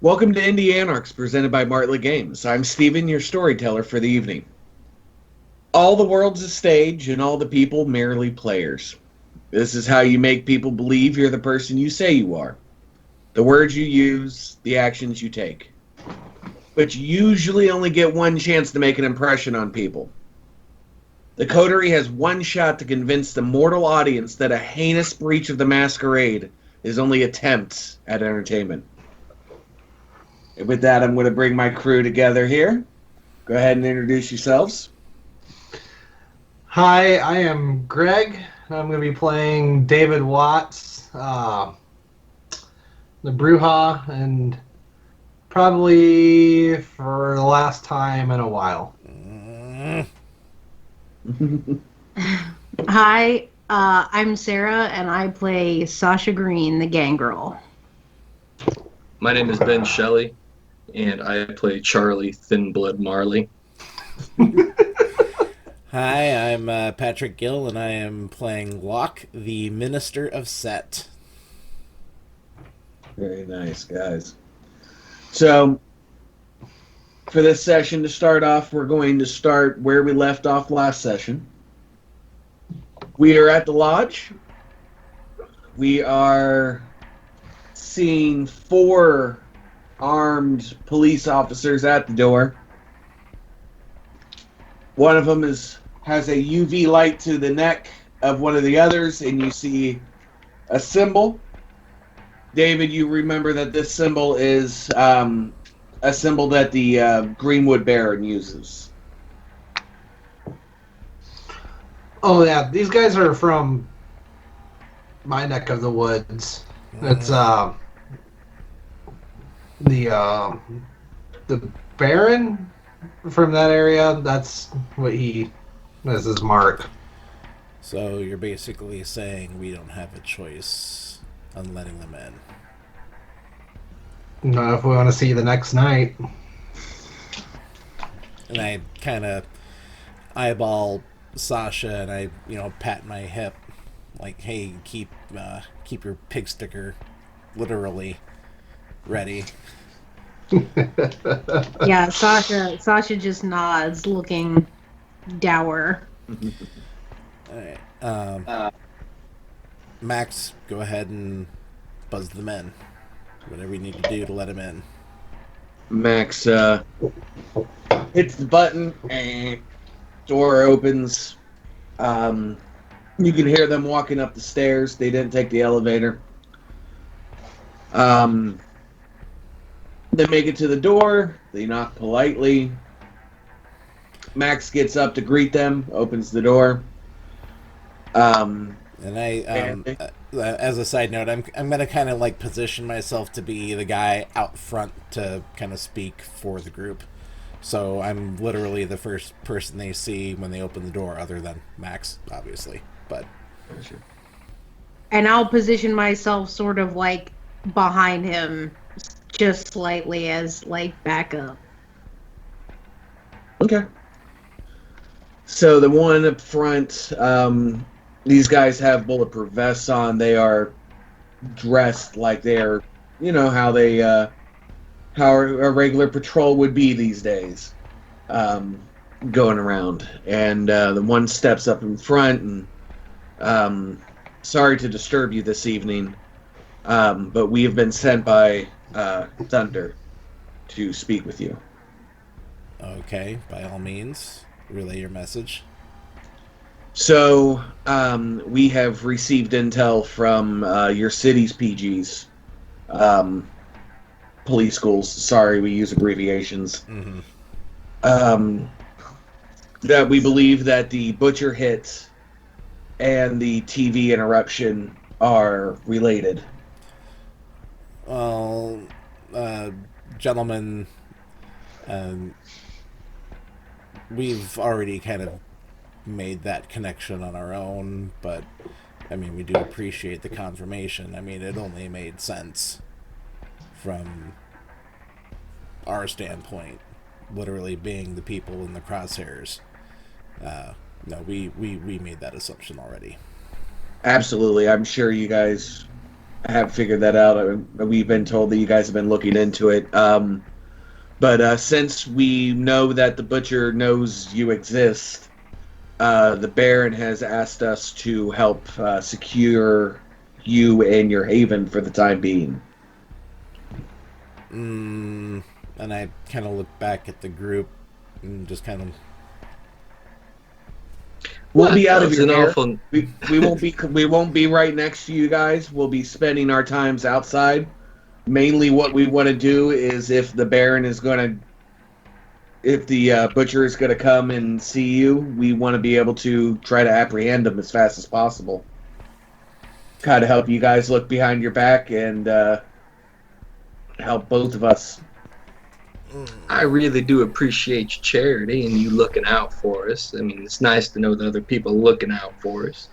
Welcome to Indy Anarchs, presented by Martlet Games. I'm Steven, your storyteller for the evening. All the world's a stage, and all the people merely players. This is how you make people believe you're the person you say you are. The words you use, the actions you take. But you usually only get one chance to make an impression on people. The coterie has one shot to convince the mortal audience that a heinous breach of the masquerade is only attempt at entertainment. And with that, I'm going to bring my crew together here. Go ahead and introduce yourselves. Hi, I am Greg. I'm going to be playing David Watts, the Bruja, and probably for the last time in a while. Hi, I'm Sarah, and I play Sasha Green, the Gangrel. My name is Ben Shelley, and I play Charlie Thin Blood Marley. Hi, I'm Patrick Gill, and I am playing Locke, the Minister of Set. Very nice, guys. So, for this session, to start off, we're going to start where we left off last session. We are at the lodge. We are seeing 4 armed police officers at the door. One of them has a UV light to the neck of one of the others, and you see a symbol. David, you remember that this symbol is a symbol that the Greenwood Baron uses. Oh, yeah, these guys are from my neck of the woods. It's the Baron from that area. That's his mark. So you're basically saying we don't have a choice on letting them in. No, if we want to see you the next night. And I kind of eyeball Sasha, and I, pat my hip, like, "Hey, keep your pig sticker, literally, ready." Yeah, Sasha just nods, looking dour. All right. Max, go ahead and buzz them in. Whatever you need to do to let them in. Max hits the button, and door opens. You can hear them walking up the stairs. They didn't take the elevator. They make it to the door. They knock politely. Max gets up to greet them, opens the door. And as a side note, I'm gonna kind of like position myself to be the guy out front to kind of speak for the group. So I'm literally the first person they see when they open the door, other than Max, obviously. But And I'll position myself sort of like behind him, just slightly as like backup. Okay. So the one up front, these guys have bulletproof vests on. They are dressed like they're, how how a regular patrol would be these days, going around. And the one steps up in front and, sorry to disturb you this evening, but we have been sent by Thunder to speak with you. okay, by all means, relay your message. So, we have received intel from your city's PGs, police schools. Sorry, we use abbreviations. Mm-hmm. That we believe that the butcher hit and the TV interruption are related. Well, gentlemen, we've already kind of made that connection on our own, but I mean, we do appreciate the confirmation. I mean, it only made sense from our standpoint, literally being the people in the crosshairs. No, we made that assumption already. Absolutely. I'm sure you guys I have figured that out. We've been told that you guys have been looking into it. But since we know that the butcher knows you exist, the Baron has asked us to help secure you and your haven for the time being. And I kind of look back at the group and just kind of. We'll be out of your hair. Awful... We won't be right next to you guys. We'll be spending our times outside. Mainly, what we want to do is if the Baron is going to, if the butcher is going to come and see you, we want to be able to try to apprehend him as fast as possible. Kind of help you guys look behind your back and help both of us. I really do appreciate your charity and you looking out for us. I mean, it's nice to know that other people are looking out for us.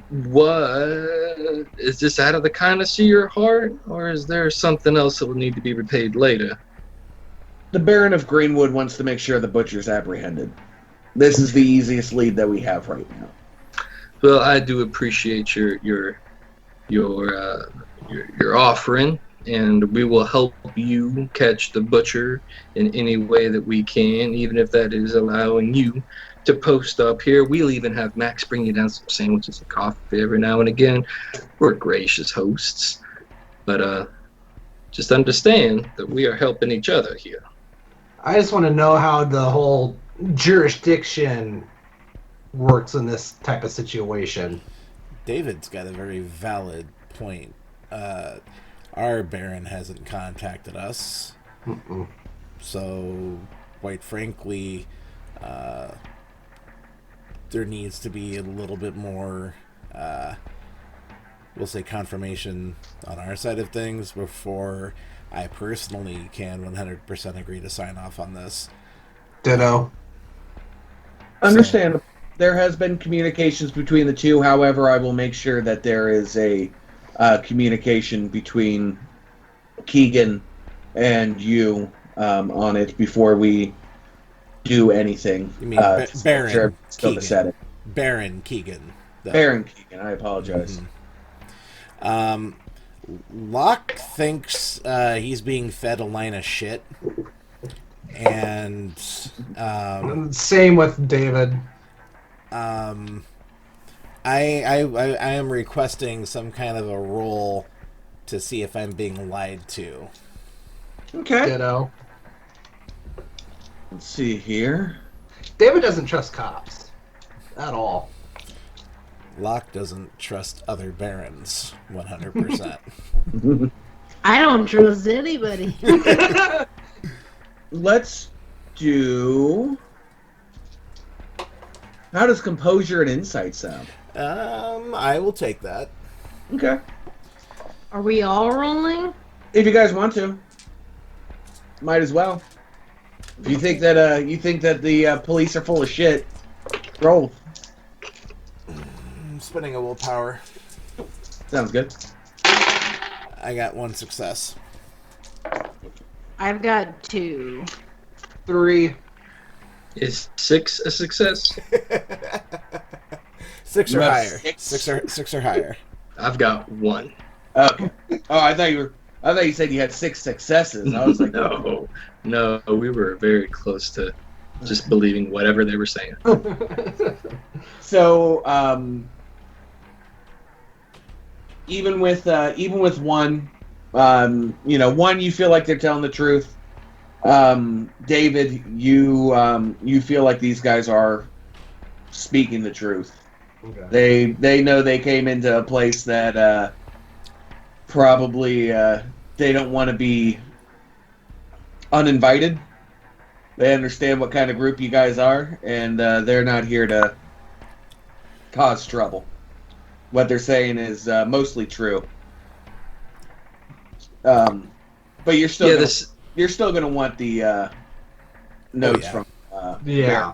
What is this out of the kindness of your heart, or is there something else that will need to be repaid later? The Baron of Greenwood wants to make sure the butcher's apprehended. This is the easiest lead that we have right now. Well, I do appreciate your offering, and we will help you catch the butcher in any way that we can, even if that is allowing you to post up here. We'll even have Max bring you down some sandwiches and coffee every now and again. We're gracious hosts, but just understand that we are helping each other here. I just want to know how the whole jurisdiction works in this type of situation. David's got a very valid point. Our Baron hasn't contacted us. Mm-mm. So, quite frankly, there needs to be a little bit more, we'll say, confirmation on our side of things before I personally can 100% agree to sign off on this. Ditto. Understandable. There has been communications between the two. However, I will make sure that there is a communication between Keegan and you on it before we do anything. You mean Baron Keegan. Baron Keegan. Though. Baron Keegan, I apologize. Mm-hmm. Locke thinks he's being fed a line of shit. And same with David. I am requesting some kind of a roll to see if I'm being lied to. Okay. Ditto. Let's see here. David doesn't trust cops at all. Locke doesn't trust other barons 100%. I don't trust anybody. Let's do... How does composure and insight sound? I will take that. Okay. Are we all rolling? If you guys want to. Might as well. If you think that the police are full of shit, roll. I'm spending a willpower. Sounds good. I got 1 success. I've got 2. 3. Is 6 a success? 6 or You have higher. 6? 6 or higher. I've got 1. Okay. Oh, I thought you said you had 6 successes. I was like, No, we were very close to just believing whatever they were saying. So, even with 1, 1 you feel like they're telling the truth. David, you feel like these guys are speaking the truth. Okay. They know they came into a place that probably they don't want to be uninvited. They understand what kind of group you guys are, and they're not here to cause trouble. What they're saying is mostly true. But you're still you're still gonna want the notes from Yeah.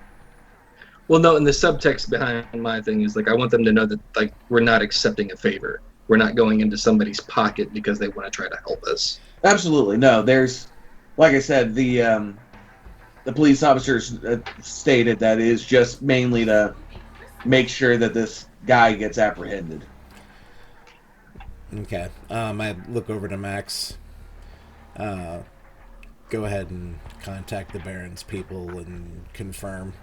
Well, no, and the subtext behind my thing is like I want them to know that like we're not accepting a favor. We're not going into somebody's pocket because they want to try to help us. Absolutely no. There's, like I said, the police officers stated that it is just mainly to make sure that this guy gets apprehended. Okay. I look over to Max. Go ahead and contact the Baron's people and confirm,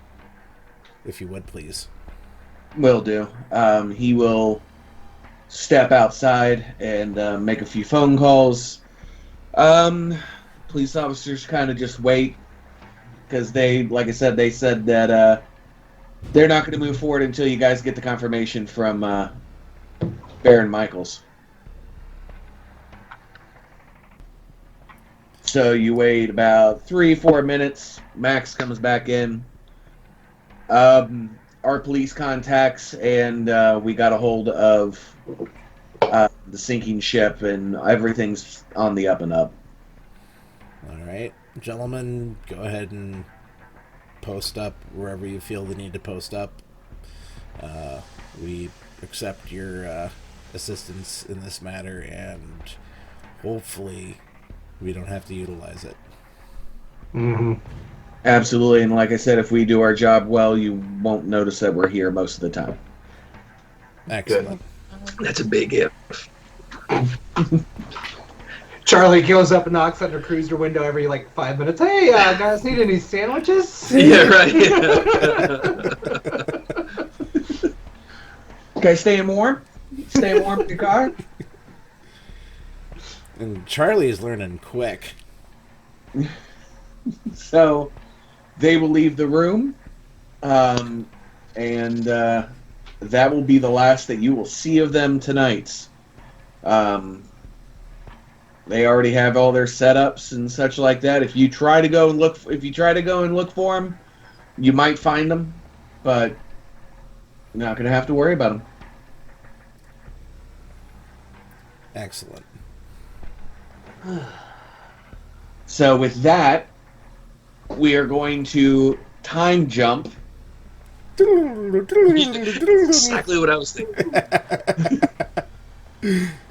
if you would, please. Will do. He will step outside and make a few phone calls. Police officers kind of just wait because they, like I said, they said that they're not going to move forward until you guys get the confirmation from Baron Michaels. So you wait about 3-4 minutes. Max comes back in. Our police contacts, and we got a hold of the sinking ship, and everything's on the up and up. All right. Gentlemen, go ahead and post up wherever you feel the need to post up. We accept your assistance in this matter, and hopefully we don't have to utilize it. Mm-hmm. Absolutely, and like I said, if we do our job well, you won't notice that we're here most of the time. Excellent. That's a big if. Charlie goes up and knocks on her cruiser window every 5 minutes. Hey, guys, need any sandwiches? Yeah, right. Okay, staying warm? Staying warm in your car? And Charlie is learning quick. So they will leave the room, and that will be the last that you will see of them tonight. They already have all their setups and such like that. If you try to go and look for them, you might find them, but you're not going to have to worry about them. Excellent. So with that, we are going to time jump. Exactly what I was thinking.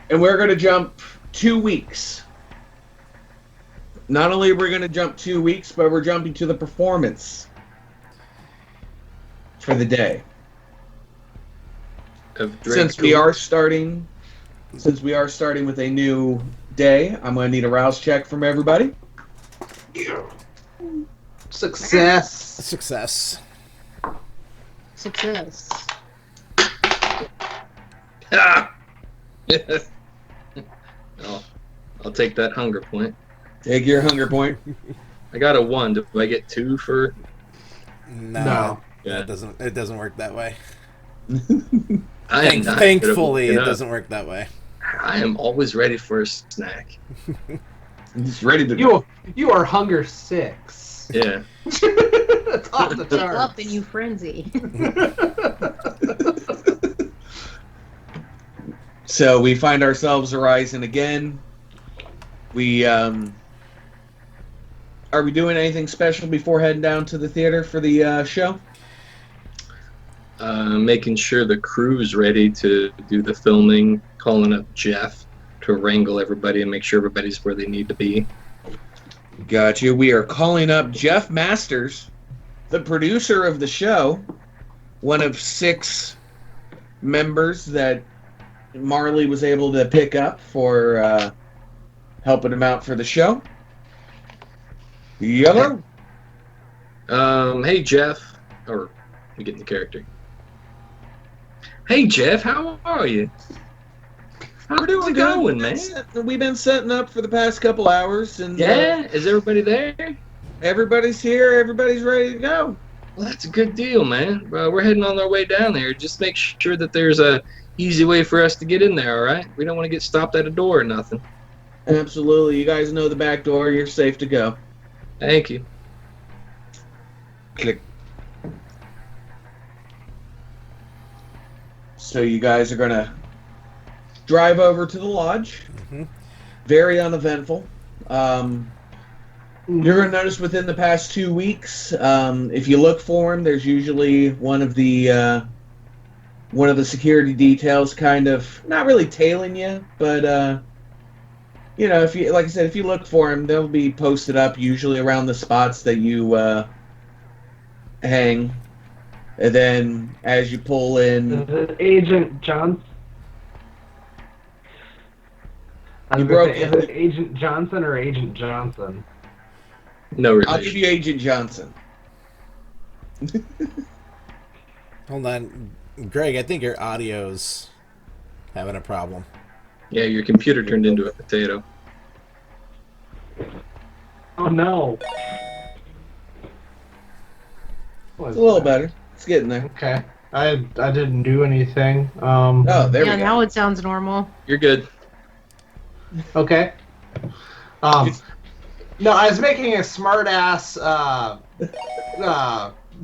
And we're going to jump 2 weeks. Not only are we going to jump 2 weeks, but we're jumping to the performance for the day. Since we are starting with a new day, I'm going to need a rouse check from everybody. Success. Success. Success. I'll take that hunger point. Take your hunger point. I got a 1. Do I get 2 for? No. Yeah. It doesn't work that way. I am not Thankfully, good it at doesn't work that way. I am always ready for a snack. He's ready to You are hunger 6. Yeah. That's off the Up charts. in you frenzy. So we find ourselves arising again. We are we doing anything special before heading down to the theater for the show? Making sure the crew's ready to do the filming, calling up Jeff to wrangle everybody and make sure everybody's where they need to be. Gotcha. We are calling up Jeff Masters, the producer of the show, one of 6 members that Marley was able to pick up for helping him out for the show. Hello. Hey Jeff, or we get in the character. Hey Jeff, how are you? How's it going, man? We've been setting up for the past couple hours, and Yeah, is everybody there? everybody's here. Everybody's ready to go. Well, that's a good deal, man. We're heading on our way down there. Just make sure that there's a easy way for us to get in there, all right? We don't want to get stopped at a door or nothing. Absolutely. You guys know the back door. You're safe to go. Thank you. Click. So you guys are going to drive over to the lodge. Mm-hmm. Very uneventful. You're going to notice within the past 2 weeks, if you look for him, there's usually one of the security details kind of not really tailing you, but if you, like I said, if you look for him, they'll be posted up usually around the spots that you hang. And then as you pull in, Agent John. I You was gonna broke say, is it. it Agent Johnson or Agent Johnson? No I'll give relation. you Agent Johnson. Hold on, Greg. I think your audio's having a problem. Yeah, your computer turned into a potato. Oh no. It's a little better. It's getting there. Okay. I didn't do anything. Oh, there Yeah, we go. now it sounds normal. You're good. Okay. No, I was making a smart ass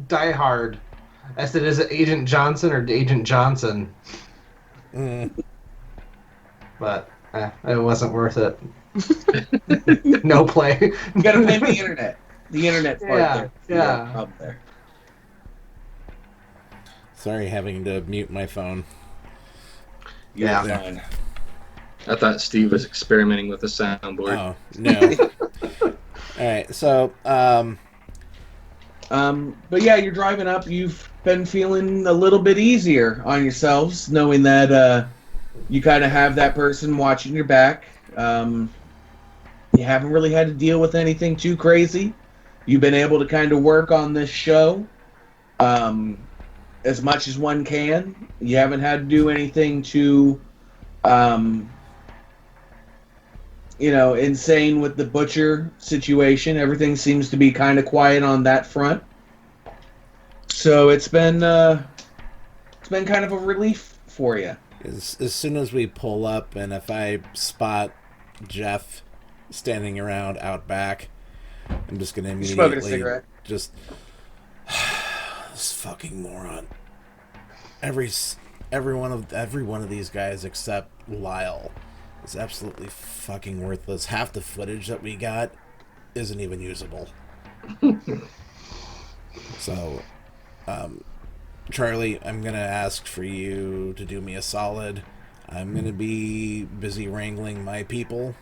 Die Hard. I said, is it Agent Johnson or Agent Johnson? Mm. But it wasn't worth it. No play. You gotta blame the internet. The internet's part Yeah, there. yeah. Problem there. Sorry, having to mute my phone. You're Yeah. fine. I thought Steve was experimenting with a soundboard. Oh no. All right, so But yeah, you're driving up. You've been feeling a little bit easier on yourselves, knowing that you kind of have that person watching your back. You haven't really had to deal with anything too crazy. You've been able to kind of work on this show as much as one can. You haven't had to do anything too, insane with the butcher situation. Everything seems to be kind of quiet on that front. So it's been kind of a relief for you. as soon as we pull up, and if I spot Jeff standing around out back, I'm just gonna You smoking a immediately cigarette? just this fucking moron. Every one of these guys except Lyle is absolutely fucking worthless. Half the footage that we got isn't even usable. So, Charlie, I'm gonna ask for you to do me a solid. I'm gonna be busy wrangling my people.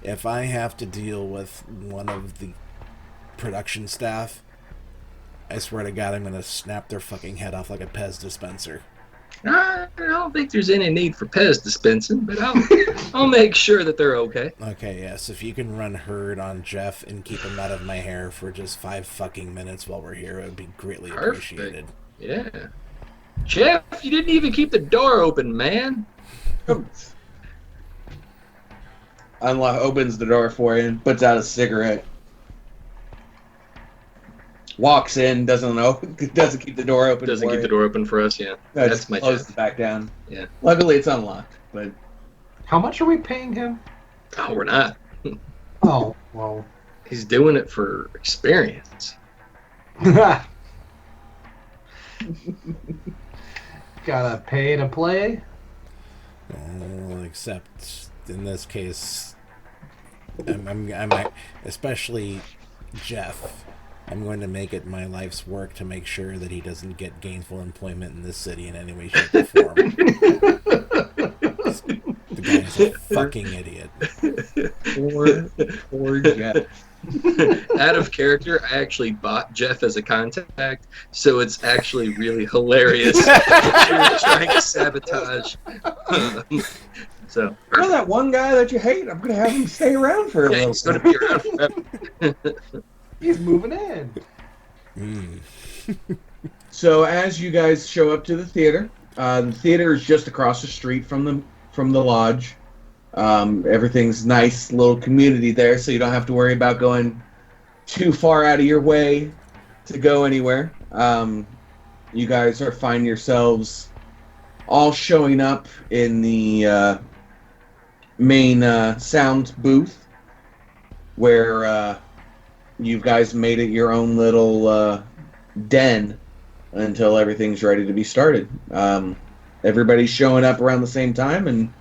If I have to deal with one of the production staff, I swear to God, I'm gonna snap their fucking head off like a Pez dispenser. I don't think there's any need for Pez dispensing, but I'll make sure that they're okay. Okay, yes, if you can run herd on Jeff and keep him out of my hair for just 5 fucking minutes while we're here, it would be greatly Perfect. appreciated. Yeah. Jeff, you didn't even keep the door open, man. Opens the door for you and puts out a cigarette. Walks in, doesn't keep the door open. Doesn't for keep you. the door open for us, yeah. That's my closes Jeff. it back down. Yeah. Luckily, it's unlocked, but How much are we paying him? Oh, we're not. Oh, well. He's doing it for experience. Gotta pay to play? Well, except in this case, I'm especially Jeff. I'm going to make it my life's work to make sure that he doesn't get gainful employment in this city in any way, shape, or form. The guy's a fucking idiot. poor Jeff. Out of character, I actually bought Jeff as a contact, so it's actually really hilarious. You're trying to sabotage. So You know that one guy that you hate? I'm gonna have him stay around for a yeah, little. he's going to be around forever. He's moving in. So as you guys show up to the theater is just across the street from the lodge. Everything's nice little community there, so you don't have to worry about going too far out of your way to go anywhere. You guys find yourselves all showing up in the main sound booth where you guys made it your own little den until everything's ready to be started. Everybody's showing up around the same time, and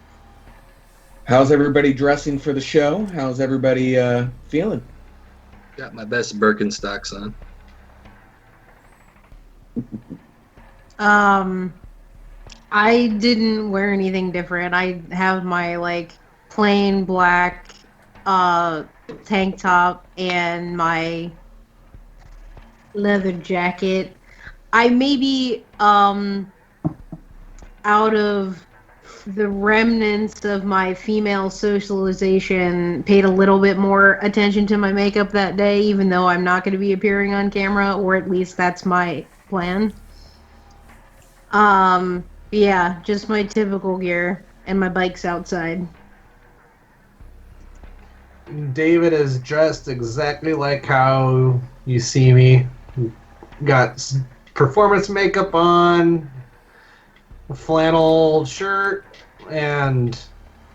how's everybody dressing for the show? How's everybody feeling? Got my best Birkenstocks on. I didn't wear anything different. I have my plain black tank top and my leather jacket. I maybe out of the remnants of my female socialization paid a little bit more attention to my makeup that day, even though I'm not going to be appearing on camera, or at least that's my plan. Yeah, just my typical gear, and my bike's outside. David is dressed exactly like how you see me. Got performance makeup on, a flannel shirt, and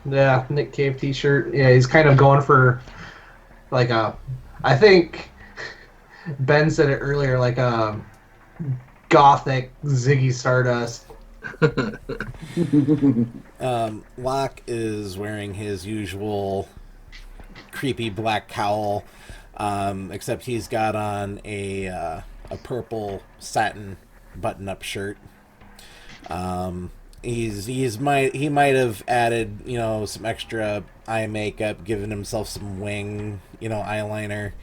yeah, Nick Cave t-shirt. Yeah, he's kind of going for like a, I think Ben said it earlier, like a gothic Ziggy Stardust. Locke is wearing his usual creepy black cowl, except he's got on a purple satin button-up shirt. He might have added, some extra eye makeup, given himself some wing, eyeliner.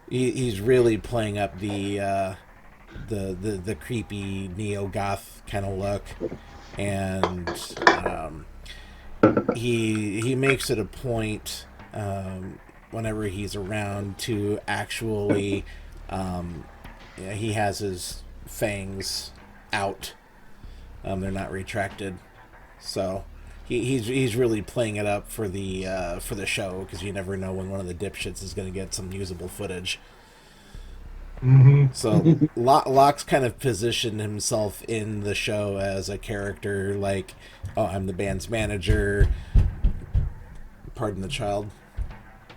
He's really playing up the creepy neo-goth kind of look, and he makes it a point, whenever he's around, to actually, he has his fangs out. They're not retracted, so he's really playing it up for the show, because you never know when one of the dipshits is going to get some usable footage. Mm-hmm. So Locke's kind of positioned himself in the show as a character like, oh, I'm the band's manager. Pardon the child.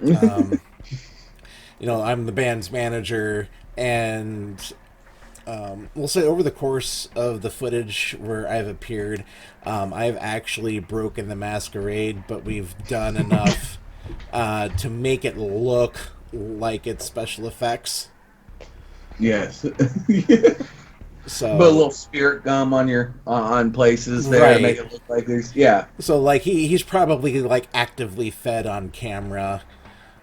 I'm the band's manager, and we'll say over the course of the footage where I've appeared, I've actually broken the masquerade, but we've done enough to make it look like it's special effects. Yes. So, but a little spirit gum on places there, right, to make it look like there's, yeah. So like he's probably like actively fed on camera.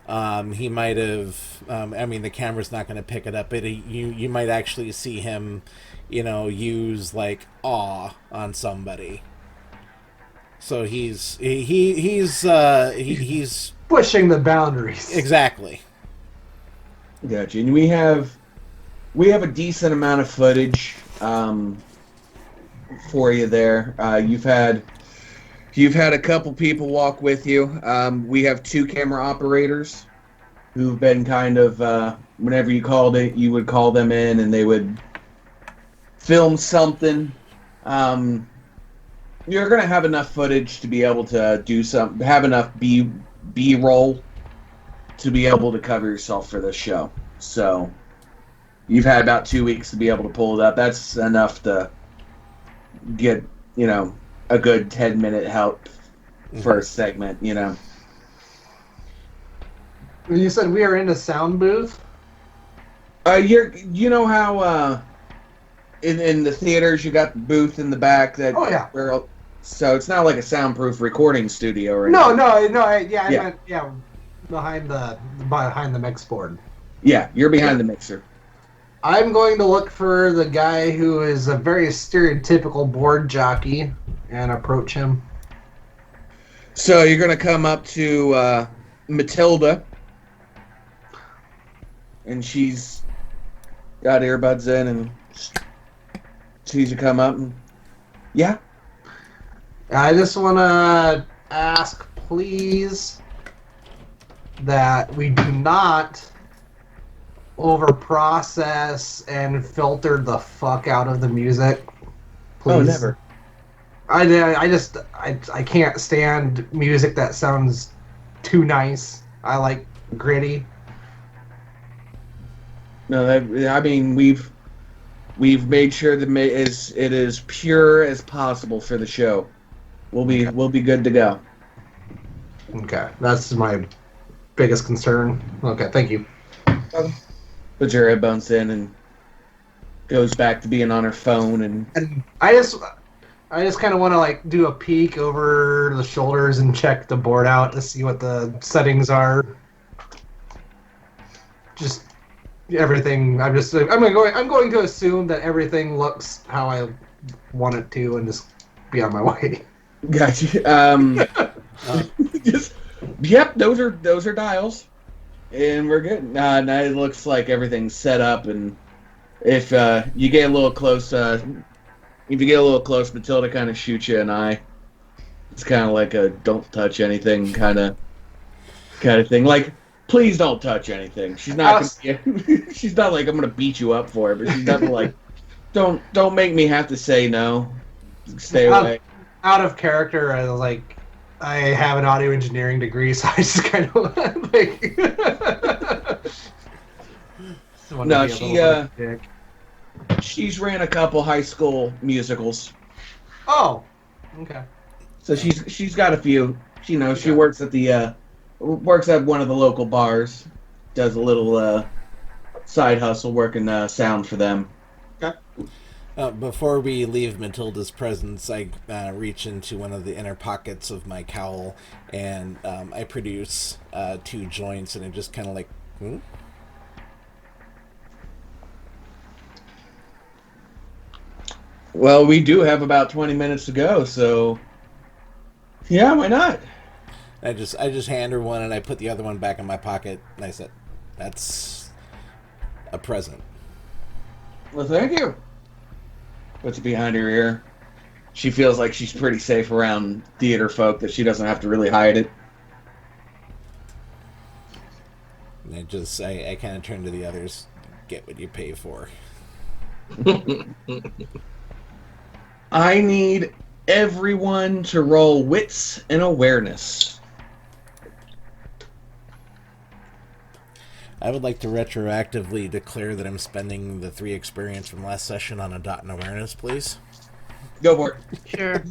He might have. The camera's not going to pick it up, but you might actually see him, use like awe on somebody. So he's pushing the boundaries. Exactly. Gotcha. And we have a decent amount of footage for you there. You've had a couple people walk with you. We have 2 camera operators who've been kind of, whenever you called it, you would call them in and they would film something. You're going to have enough footage to be able to do have enough B-roll to be able to cover yourself for this show. So you've had about 2 weeks to be able to pull it up. That's enough to get, a good 10-minute help for a segment, You said we are in a sound booth? You know how in the theaters you got the booth in the back that. Oh yeah. So it's not like a soundproof recording studio or anything. No. I meant behind the mix board. Yeah, you're behind the mixer. I'm going to look for the guy who is a very stereotypical board jockey and approach him. So you're going to come up to Matilda, and she's got earbuds in and sees you come up. And, yeah? I just want to ask, please, that we do not over-process and filter the fuck out of the music. Please. Oh, never. I can't stand music that sounds too nice. I like gritty. No, we've made sure that it is pure as possible for the show. We'll be good to go. Okay, that's my biggest concern. Okay, thank you. Puts her headphones in and goes back to being on her phone, and I just kind of want to do a peek over the shoulders and check the board out to see what the settings are. Just everything. I'm going to assume that everything looks how I want it to, and just be on my way. Gotcha. Just, yep, those are dials, and we're good. Now it looks like everything's set up, and if you get a little close, Matilda kind of shoots you an eye. It's kind of like a don't touch anything kind of thing. Like, please don't touch anything. She's not gonna, she's not like I'm gonna beat you up for it, but she's definitely like don't make me have to say no. Stay away. Out of character, I have an audio engineering degree, so I just kind of like. No, she's ran a couple high school musicals. Oh, okay. So she's got a few. She works at one of the local bars, does a little side hustle working sound for them. Okay. Before we leave Matilda's presence, I reach into one of the inner pockets of my cowl and I produce 2 joints, and I just kind of like, Well, we do have about 20 minutes to go, so yeah, why not? I just hand her one, and I put the other one back in my pocket, and I said, "That's a present." Well, thank you. Puts it behind her ear. She feels like she's pretty safe around theater folk, that she doesn't have to really hide it. And I kind of turn to the others, get what you pay for. I need everyone to roll wits and awareness. I would like to retroactively declare that I'm spending the 3 experience from last session on a dot in awareness, please. Go for it. Sure.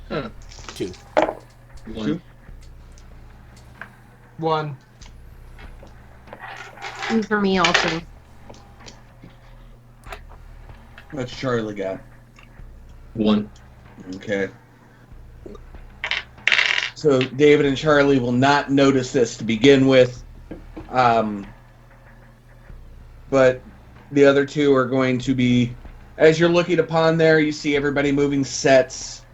Huh. 2. 1. 1. 2 for me also. What's Charlie got? 1. Okay. So David and Charlie will not notice this to begin with. But the other 2 are going to be, as you're looking upon there, you see everybody moving sets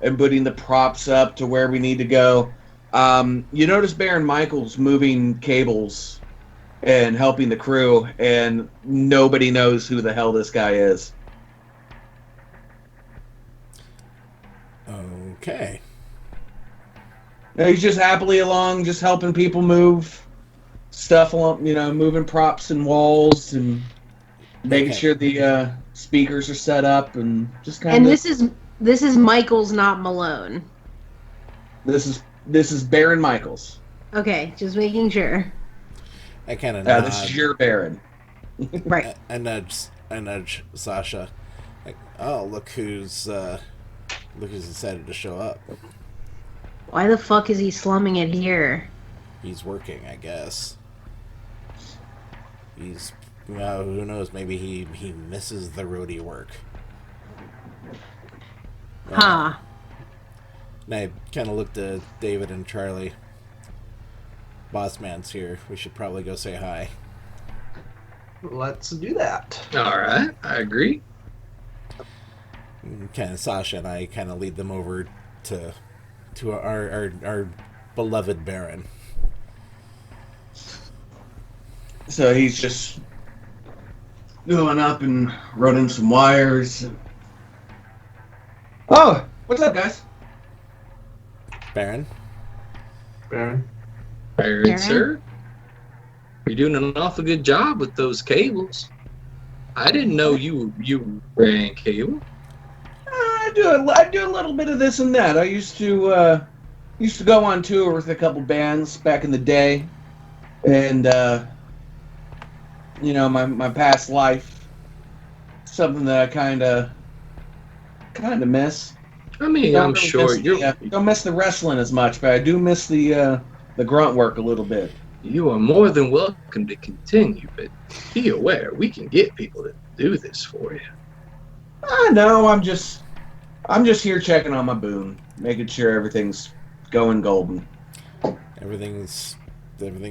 and putting the props up to where we need to go. You notice Baron Michaels moving cables and helping the crew, and nobody knows who the hell this guy is. Okay. He's just happily along, just helping people move stuff along, moving props and walls and making sure the speakers are set up and just kind of. And this is Michaels, not Malone. This is Baron Michaels. Okay, just making sure. I kind of nod. This is your Baron. Right. I nudge Sasha. Like, oh, look who's decided to show up. Why the fuck is he slumming it here? He's working, I guess. He's, who knows? Maybe he misses the roadie work. Huh. And I kind of looked at David and Charlie. Boss man's here. We should probably go say hi. Let's do that. All right, I agree. Kind of Sasha and I kind of lead them over to our beloved Baron. So he's just going up and running some wires. Oh, what's up, guys? Baron? Baron. Baron, sir. You're doing an awful good job with those cables. I didn't know you ran cable. I do a little bit of this and that. I used to go on tour with a couple bands back in the day, and my past life, something that I kind of miss. I mean, I'm sure you're. Don't miss the wrestling as much, but I do miss the grunt work a little bit. You are more than welcome to continue, but be aware we can get people to do this for you. I know. I'm just here checking on my boon, making sure everything's going golden. Everything's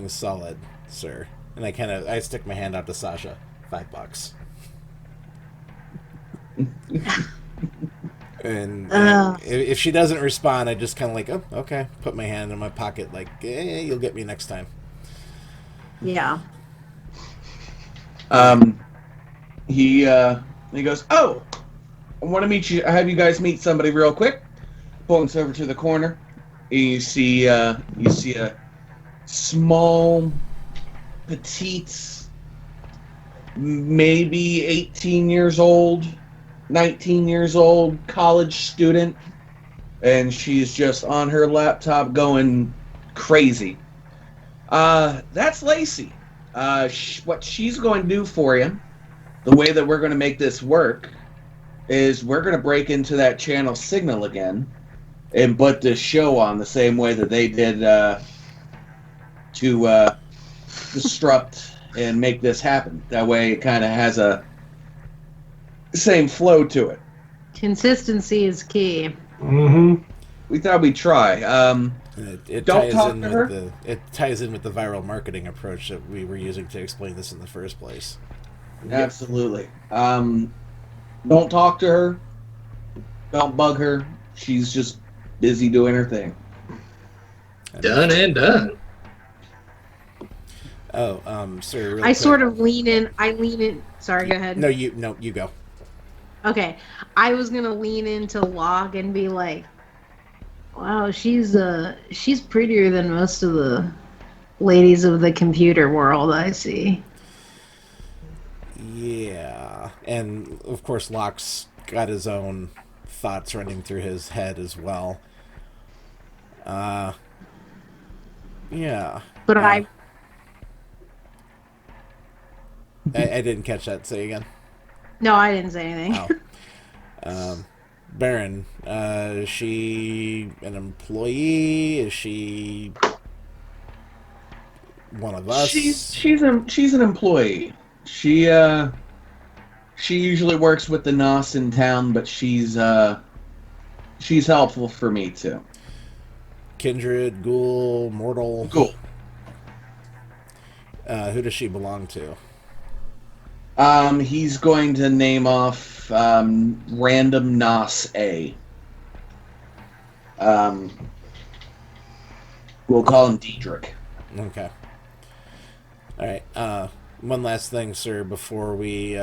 solid, sir. And I stick my hand out to Sasha. $5. And if she doesn't respond, I just kind of like, oh, okay. Put my hand in my pocket, like, you'll get me next time. Yeah. He goes, oh, I want to meet you. I have you guys meet somebody real quick. Points over to the corner. And you see a small, petite, maybe 18 years old, 19 years old college student, and she's just on her laptop going crazy. That's Lacey. What she's going to do for you, the way that we're going to make this work, is we're going to break into that channel signal again and put this show on the same way that they did to disrupt and make this happen. That way it kind of has a same flow to it. Consistency is key. Mm-hmm. We thought we'd try. It Don't ties talk in to with her. it ties in with the viral marketing approach that we were using to explain this in the first place. Absolutely. Don't talk to her. Don't bug her. She's just busy doing her thing. Done and done. Oh, sir. I sort of lean in. Sorry, go ahead. No, you go. Okay, I was gonna lean into Log and be like, "Wow, she's prettier than most of the ladies of the computer world I see." Yeah, and of course, Locke's got his own thoughts running through his head as well. Yeah. But I didn't catch that. Say again. No, I didn't say anything. Oh. Baron, is she an employee? Is she one of us? She's an employee. She usually works with the NOS in town, but she's helpful for me too. Kindred, ghoul, mortal. Cool. Who does she belong to? He's going to name off random NOS A. We'll call him Diedrich. Okay. All right. One last thing, sir, before we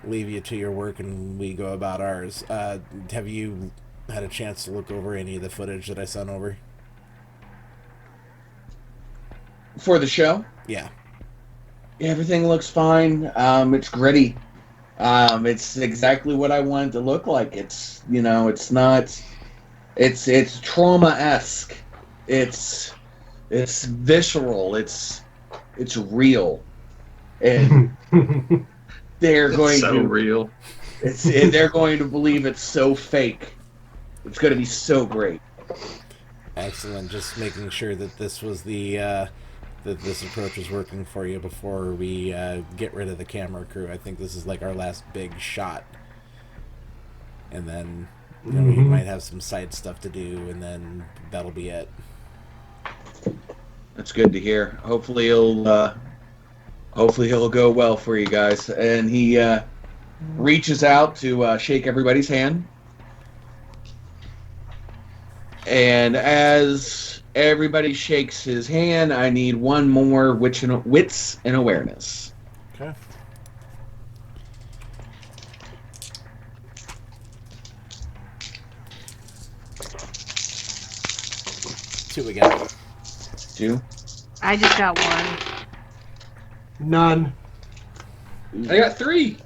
leave you to your work and we go about ours. Have you had a chance to look over any of the footage that I sent over? For the show? Yeah. Everything looks fine. It's gritty. It's exactly what I want it to look like. It's trauma-esque. It's visceral. It's real. And they're going so to real. They're going to believe it's so fake. It's going to be so great. Excellent. Just making sure that this was that this approach is working for you before we get rid of the camera crew. I think this is like our last big shot, and then we might have some side stuff to do, and then that'll be it. That's good to hear. Hopefully he'll go well for you guys. And he reaches out to shake everybody's hand. And as everybody shakes his hand, I need one more wits and awareness. Okay. Two again. Two. I just got one. None. I got 3.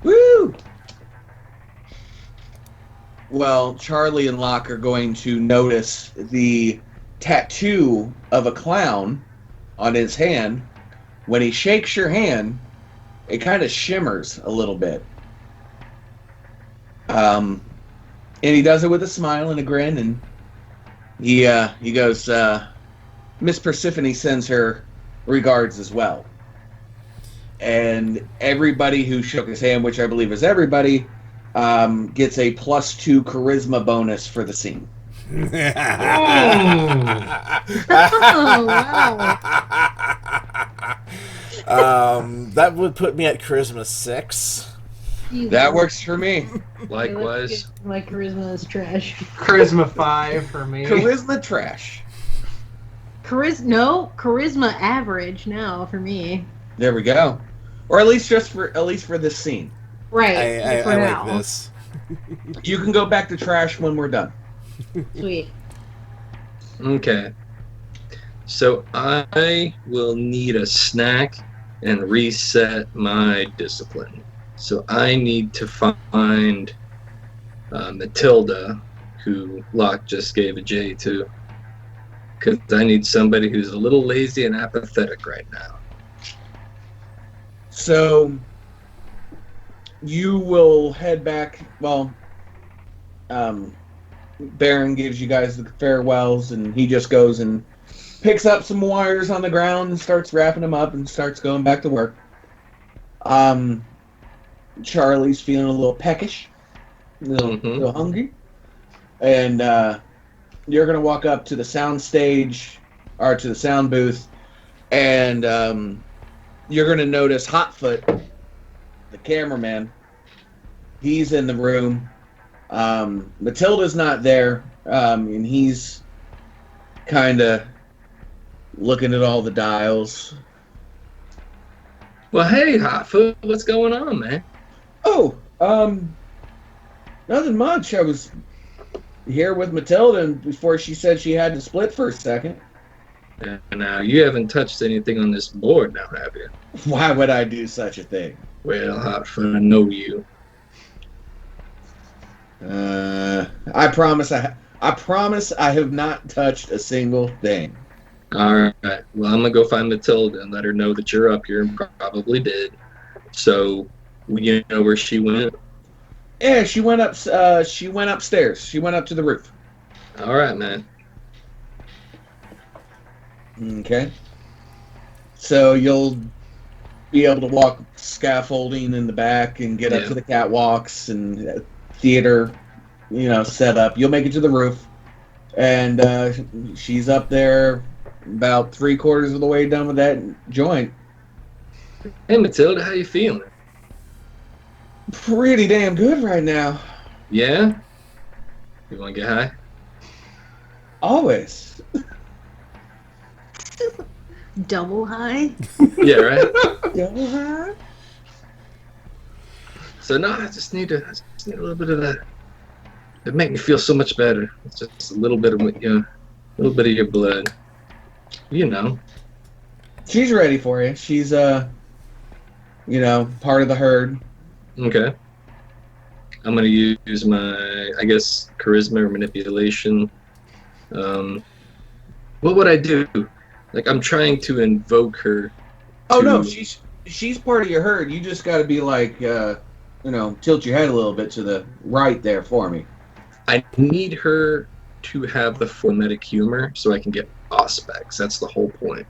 Woo! Well, Charlie and Locke are going to notice the tattoo of a clown on his hand. When he shakes your hand, it kind of shimmers a little bit. And he does it with a smile and a grin, and he goes, Miss Persephone sends her regards as well. And everybody who shook his hand, which I believe is everybody, gets a +2 charisma bonus for the scene. Oh, wow. That would put me at charisma 6. That works for me. Likewise. My charisma is trash. Charisma 5 for me. Charisma trash. Charisma average now for me. There we go. Or at least for this scene. Right. I for like now. this. You can go back to trash when we're done. Sweet. Okay. So I will need a snack and reset my discipline. So I need to find Matilda, who Locke just gave a J to. Because I need somebody who's a little lazy and apathetic right now. So you will head back. Well, Baron gives you guys the farewells, and he just goes and picks up some wires on the ground and starts wrapping them up and starts going back to work. Charlie's feeling a little peckish, a little hungry, and you're gonna walk up to the sound stage or to the sound booth, and you're gonna notice Hotfoot, the cameraman. He's in the room. Matilda's not there, and he's kind of looking at all the dials. Well, hey, Hotfoot, what's going on, man? Oh, nothing much. I was here with Matilda and before she said she had to split for a second. Now, you haven't touched anything on this board now, have you? Why would I do such a thing? Well, Hotfoot, I know you. I promise I have not touched a single thing. All right. Well, I'm gonna go find Matilda and let her know that you're up here and probably did. So, you know where she went? Yeah, she went up. She went upstairs. She went up to the roof. All right, man. Okay. So you'll be able to walk scaffolding in the back and get up to the catwalks and theater, set up. You'll make it to the roof, and she's up there about 3/4 of the way done with that joint. Hey, Matilda, how you feeling? Pretty damn good right now. Yeah? You want to get high? Always. Double high? Yeah, right? Double high? So, no, I just need a little bit of that. It make me feel so much better. It's just a little bit of your blood. You know. She's ready for you. She's, part of the herd. Okay. I'm going to use my, I guess, charisma or manipulation. What would I do? Like, I'm trying to invoke her. Oh, no, she's part of your herd. You just got to be like, tilt your head a little bit to the right there for me. I need her to have the phonetic humor so I can get aspects. That's the whole point.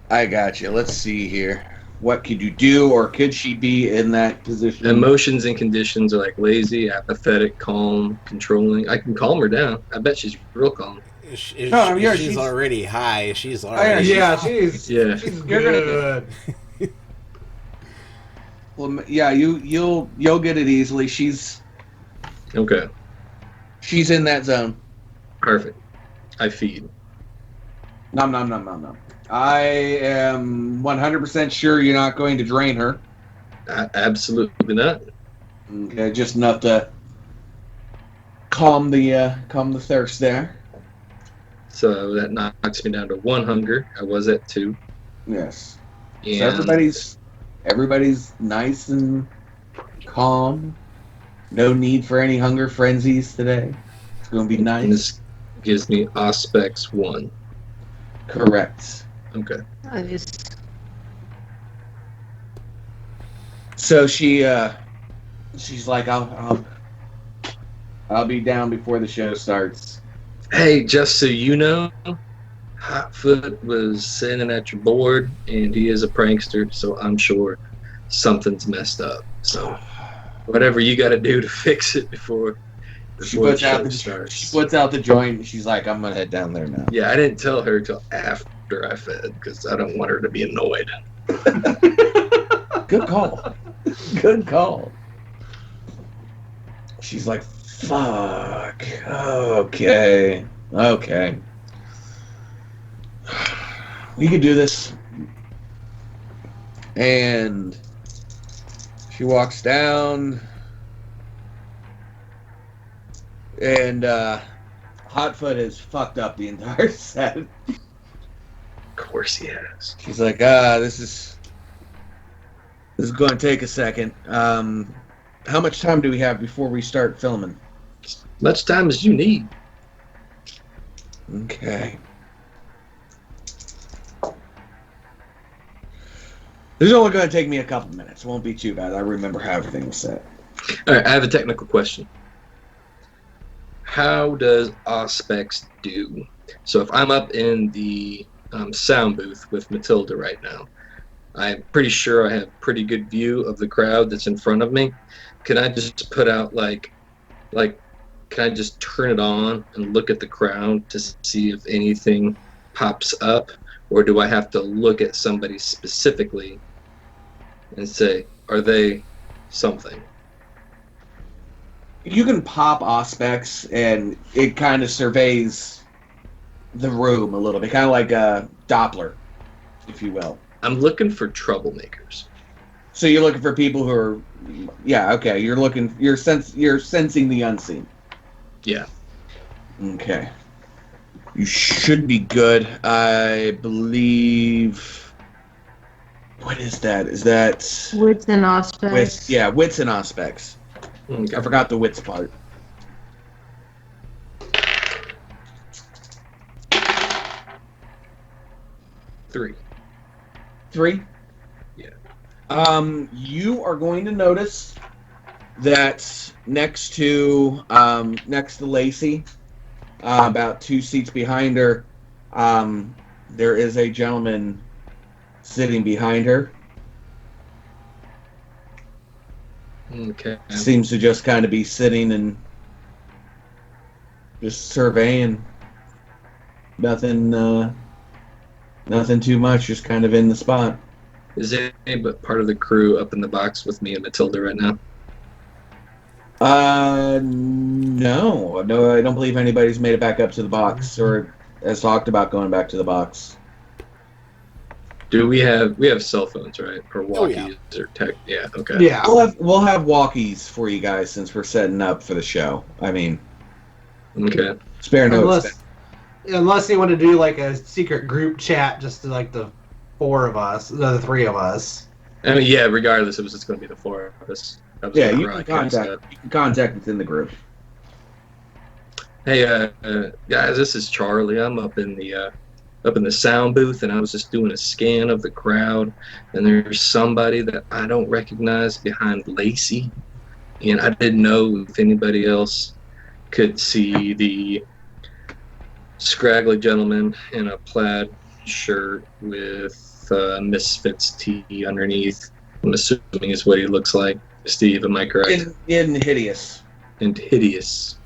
I got you. Let's see here. What could you do, or could she be in that position? Emotions and conditions are like lazy, apathetic, calm, controlling. I can calm her down. I bet she's real calm. She's already high. She's already. She's You're good. Well, yeah, you'll get it easily. She's Okay. She's in that zone. Perfect. I feed. Nom nom nom nom nom. I am 100% sure you're not going to drain her. Absolutely not. Okay, just enough to calm the thirst there. So that knocks me down to 1 hunger. I was at 2. Yes. And So everybody's nice and calm. No need for any hunger frenzies today. It's going to be nice. and this gives me aspects 1. Correct. Okay. So she's like, I'll be down before the show starts. Hey, just so you know, Hotfoot was sitting at your board, and he is a prankster, so I'm sure something's messed up. So whatever you got to do to fix it before the show starts. She puts out the joint, and she's like, I'm gonna head down there now. Yeah, I didn't tell her till after I fed because I don't want her to be annoyed. Good call. Good call. She's like, fuck. Okay. Okay. We could do this. And she walks down. And Hotfoot has fucked up the entire set. Of course he has. She's like, this is going to take a second. How much time do we have before we start filming? As much time as you need. Okay. This is only going to take me a couple minutes. It won't be too bad. I remember how everything was set. All right, I have a technical question. How does Auspex do? So if I'm up in the sound booth with Matilda right now, I'm pretty sure I have pretty good view of the crowd that's in front of me. Can I just put out can I just turn it on and look at the crowd to see if anything pops up? Or do I have to look at somebody specifically and say, are they something? You can pop Auspex, and it kind of surveys the room a little bit, kind of like a Doppler, if you will. I'm looking for troublemakers. So you're looking for people who are, yeah, okay. You're sensing the unseen. Yeah. Okay. You should be good. I believe. What is that? Is that Wits and Auspex. Wits and Auspex. Okay. I forgot the wits part. Three. Yeah. You are going to notice that next to Lacey, about 2 seats behind her, there is a gentleman sitting behind her. Okay. Seems to just kind of be sitting and just surveying. Nothing too much, just kind of in the spot. Is there any but part of the crew up in the box with me and Matilda right now? No, I don't believe anybody's made it back up to the box or has talked about going back to the box. Do we have cell phones, right? Or Oh, yeah. walkies or tech? Yeah. Okay. Yeah. We'll have walkies for you guys since we're setting up for the show. I mean, Okay. spare no expense. Unless you want to do like a secret group chat, just to like the three of us. I mean, yeah. Regardless, it was just going to be the four of us. That was Yeah, the you can broadcast contact. You can contact within the group. Hey, guys, this is Charlie. I'm up in the sound booth, and I was just doing a scan of the crowd, and there's somebody that I don't recognize behind Lacey, and I didn't know if anybody else could see the scraggly gentleman in a plaid shirt with Misfits tee underneath. I'm assuming is what he looks like. Steve, am I correct? In hideous. And hideous.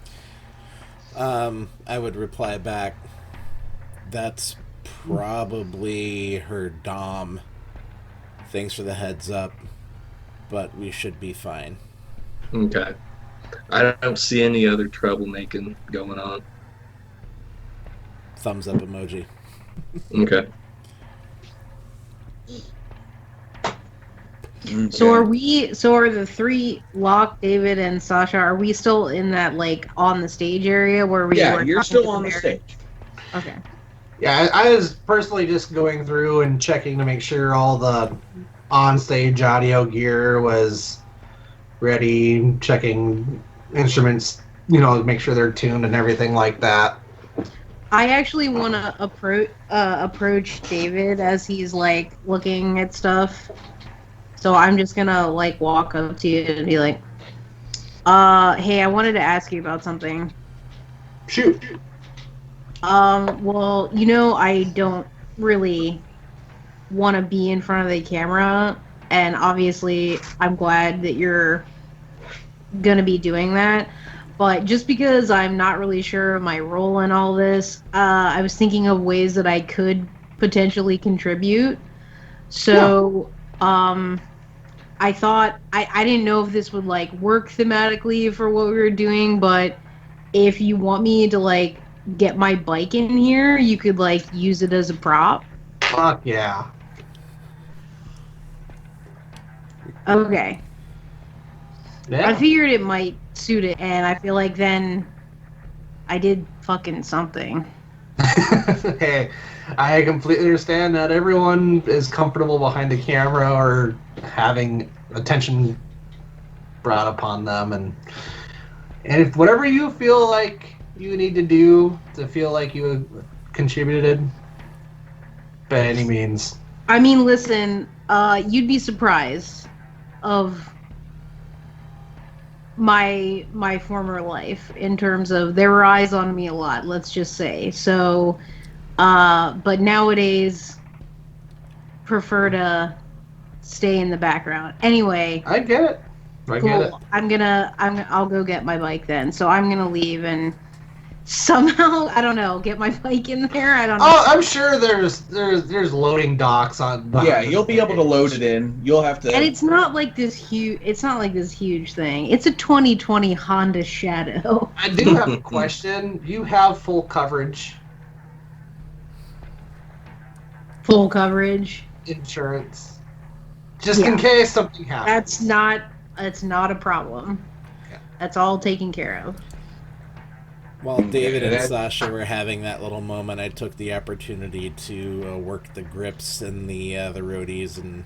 I would reply back, that's probably her dom. Thanks for the heads up, but we should be fine. Okay. I don't see any other troublemaking going on. Thumbs up emoji. Okay. So are the three, Locke, David, and Sasha, are we still in that, like, on the stage area where we Yeah, were you're talking still to on the Mary? stage. Okay. Yeah, I was personally just going through and checking to make sure all the on-stage audio gear was ready, checking instruments, make sure they're tuned and everything like that. I actually want to approach David as he's, like, looking at stuff. So I'm just gonna, like, walk up to you and be like, hey, I wanted to ask you about something. Shoot. Well, I don't really want to be in front of the camera, and obviously I'm glad that you're gonna be doing that. But just because I'm not really sure of my role in all this, I was thinking of ways that I could potentially contribute. So, I thought I didn't know if this would like work thematically for what we were doing, but if you want me to like get my bike in here, you could like use it as a prop. Fuck yeah. Okay. I Yeah. figured it might suit it, and I feel like then I did fucking something. Hey, I completely understand that everyone is comfortable behind the camera or having attention brought upon them, and if whatever you feel like you need to do to feel like you contributed by any means. I mean, listen, you'd be surprised of my former life in terms of there were eyes on me a lot, let's just say. So, but nowadays prefer to stay in the background. Anyway, I get it. I get it. cool. I'll go get my bike then. So I'm gonna leave and somehow I don't know get my bike in there. I don't know. Oh, I'm sure there's loading docks on. Yeah, you'll be able to load it in. You'll have to. And it's not like this huge. It's not like this huge thing. It's a 2020 Honda Shadow. I do have a question. You have full coverage, Full coverage. insurance, just in Yeah. case something happens. That's not a problem. Okay. That's all taken care of. While David and that- Sasha were having that little moment, I took the opportunity to work the grips and the roadies and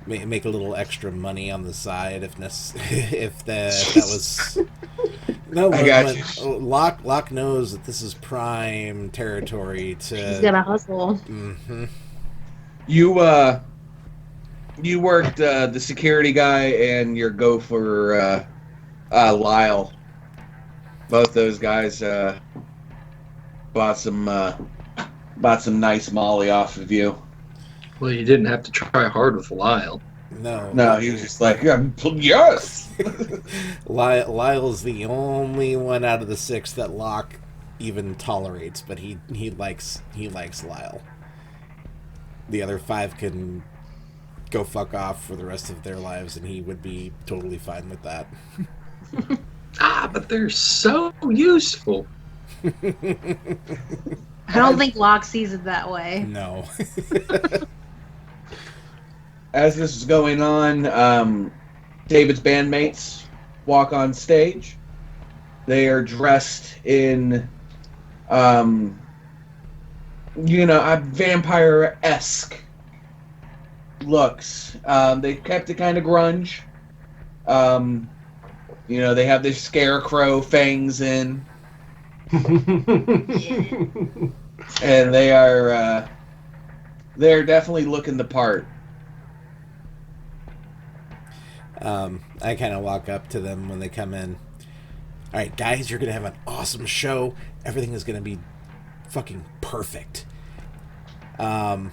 make a little extra money on the side if that was. No, I got you. Locke knows that this is prime territory to. He's gotta hustle. Mm-hmm. You worked the security guy and your gopher Lyle. Both those guys bought some nice Molly off of you. Well, you didn't have to try hard with Lyle. No, he was just like, yes. Lyle's the only one out of the 6 that Locke even tolerates, but he likes Lyle. The other 5 can go fuck off for the rest of their lives, and he would be totally fine with that. But they're so useful. I don't think Locke sees it that way. No. As this is going on, David's bandmates walk on stage. They are dressed in, vampire-esque looks. They kept it kind of grunge. They have their scarecrow fangs in, and they're definitely looking the part. I kind of walk up to them when they come in. All right, guys, you're going to have an awesome show. Everything is going to be fucking perfect. I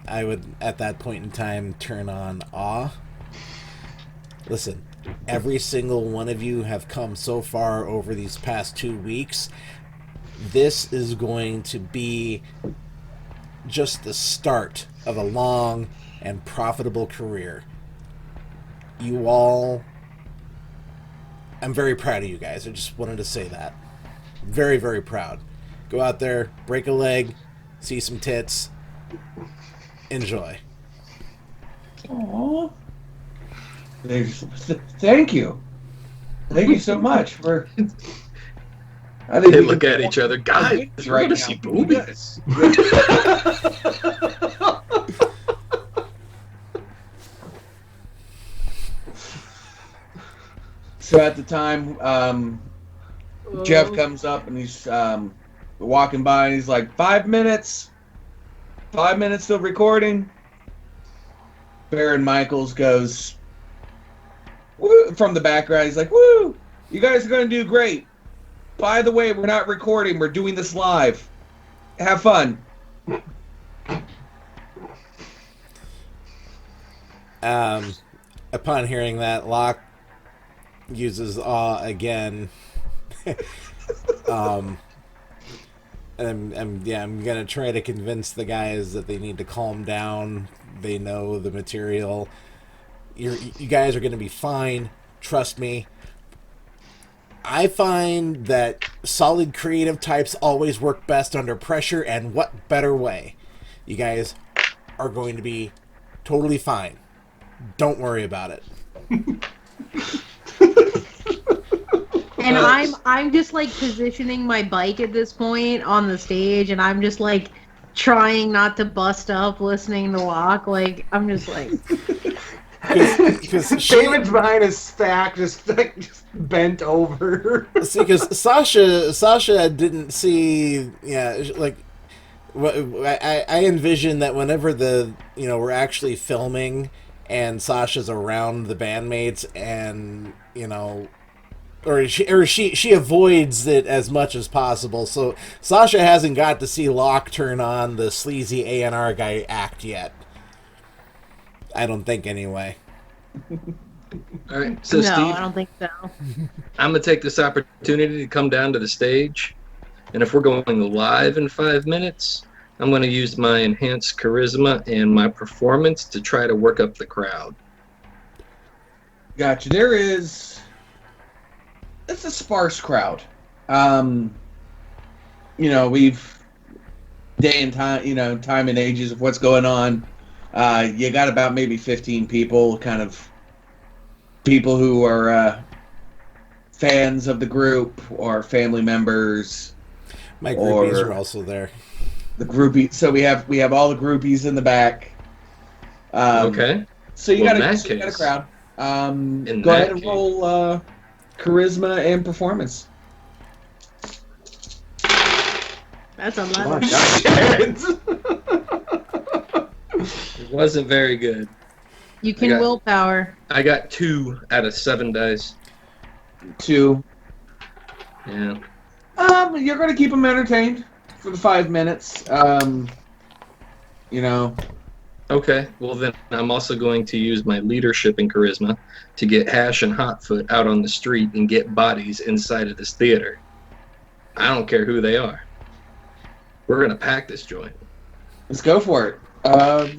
would, at that point in time, turn on awe. Listen, every single one of you have come so far over these past 2 weeks. This is going to be just the start of a long and profitable career. You all... I'm very proud of you guys. I just wanted to say that. Very, very proud. Go out there, break a leg, see some tits, enjoy. Aww. Thank you. Thank you so much for. I think They we look can- at each other. Guys, Right we're gonna now. see boobies. So at the time, Jeff comes up and he's walking by and he's like, 5 minutes. 5 minutes till recording. Baron Michaels goes, woo, from the background. He's like, woo, you guys are going to do great. By the way, we're not recording. We're doing this live. Have fun. Upon hearing that, Locke uses awe again. I'm gonna try to convince the guys that they need to calm down. They know the material. You guys are gonna be fine. Trust me. I find that solid creative types always work best under pressure, and what better way? You guys are going to be totally fine. Don't worry about it. And I'm just like positioning my bike at this point on the stage, and I'm just like trying not to bust up listening to Locke. Like I'm just like Because David's behind his stack, just bent over. see, because Sasha didn't see, like I envision that whenever we're actually filming and Sasha's around the bandmates and she avoids it as much as possible. So Sasha hasn't got to see Locke turn on the sleazy A&R guy act yet. I don't think anyway. All right, so no, Steve, I don't think so. I'm gonna take this opportunity to come down to the stage, and if we're going live in 5 minutes, I'm gonna use my enhanced charisma and my performance to try to work up the crowd. Gotcha. It's a sparse crowd. We've day and time, time and ages of what's going on. You got about maybe 15 people, kind of people who are fans of the group or family members. My groupies are also there. The groupie. So we have all the groupies in the back. Okay. So you Well, got a crowd. Go ahead and roll charisma and performance. That's a Oh, lot. shit. It wasn't very good. You can willpower. I got 2 out of 7 dice. 2. Yeah. You're going to keep them entertained for the 5 minutes. Okay, well then I'm also going to use my leadership and charisma to get Hash and Hotfoot out on the street and get bodies inside of this theater. I don't care who they are. We're gonna pack this joint. Let's go for it. Let's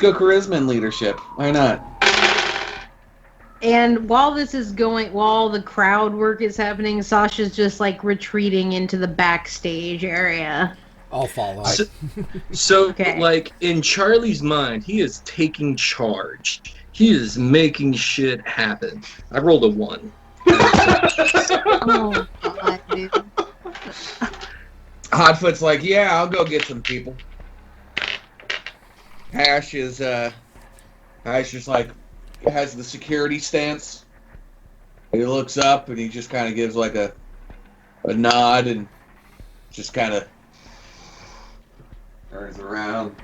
go charisma and leadership. Why not? And while the crowd work is happening, Sasha's just like retreating into the backstage area. I'll follow. So Okay. like in Charlie's mind, he is taking charge. He is making shit happen. I rolled a 1. Oh god, dude. Hotfoot's like, yeah, I'll go get some people. Hash is like, has the security stance. He looks up and he just kind of gives like a nod and just kind of turns around.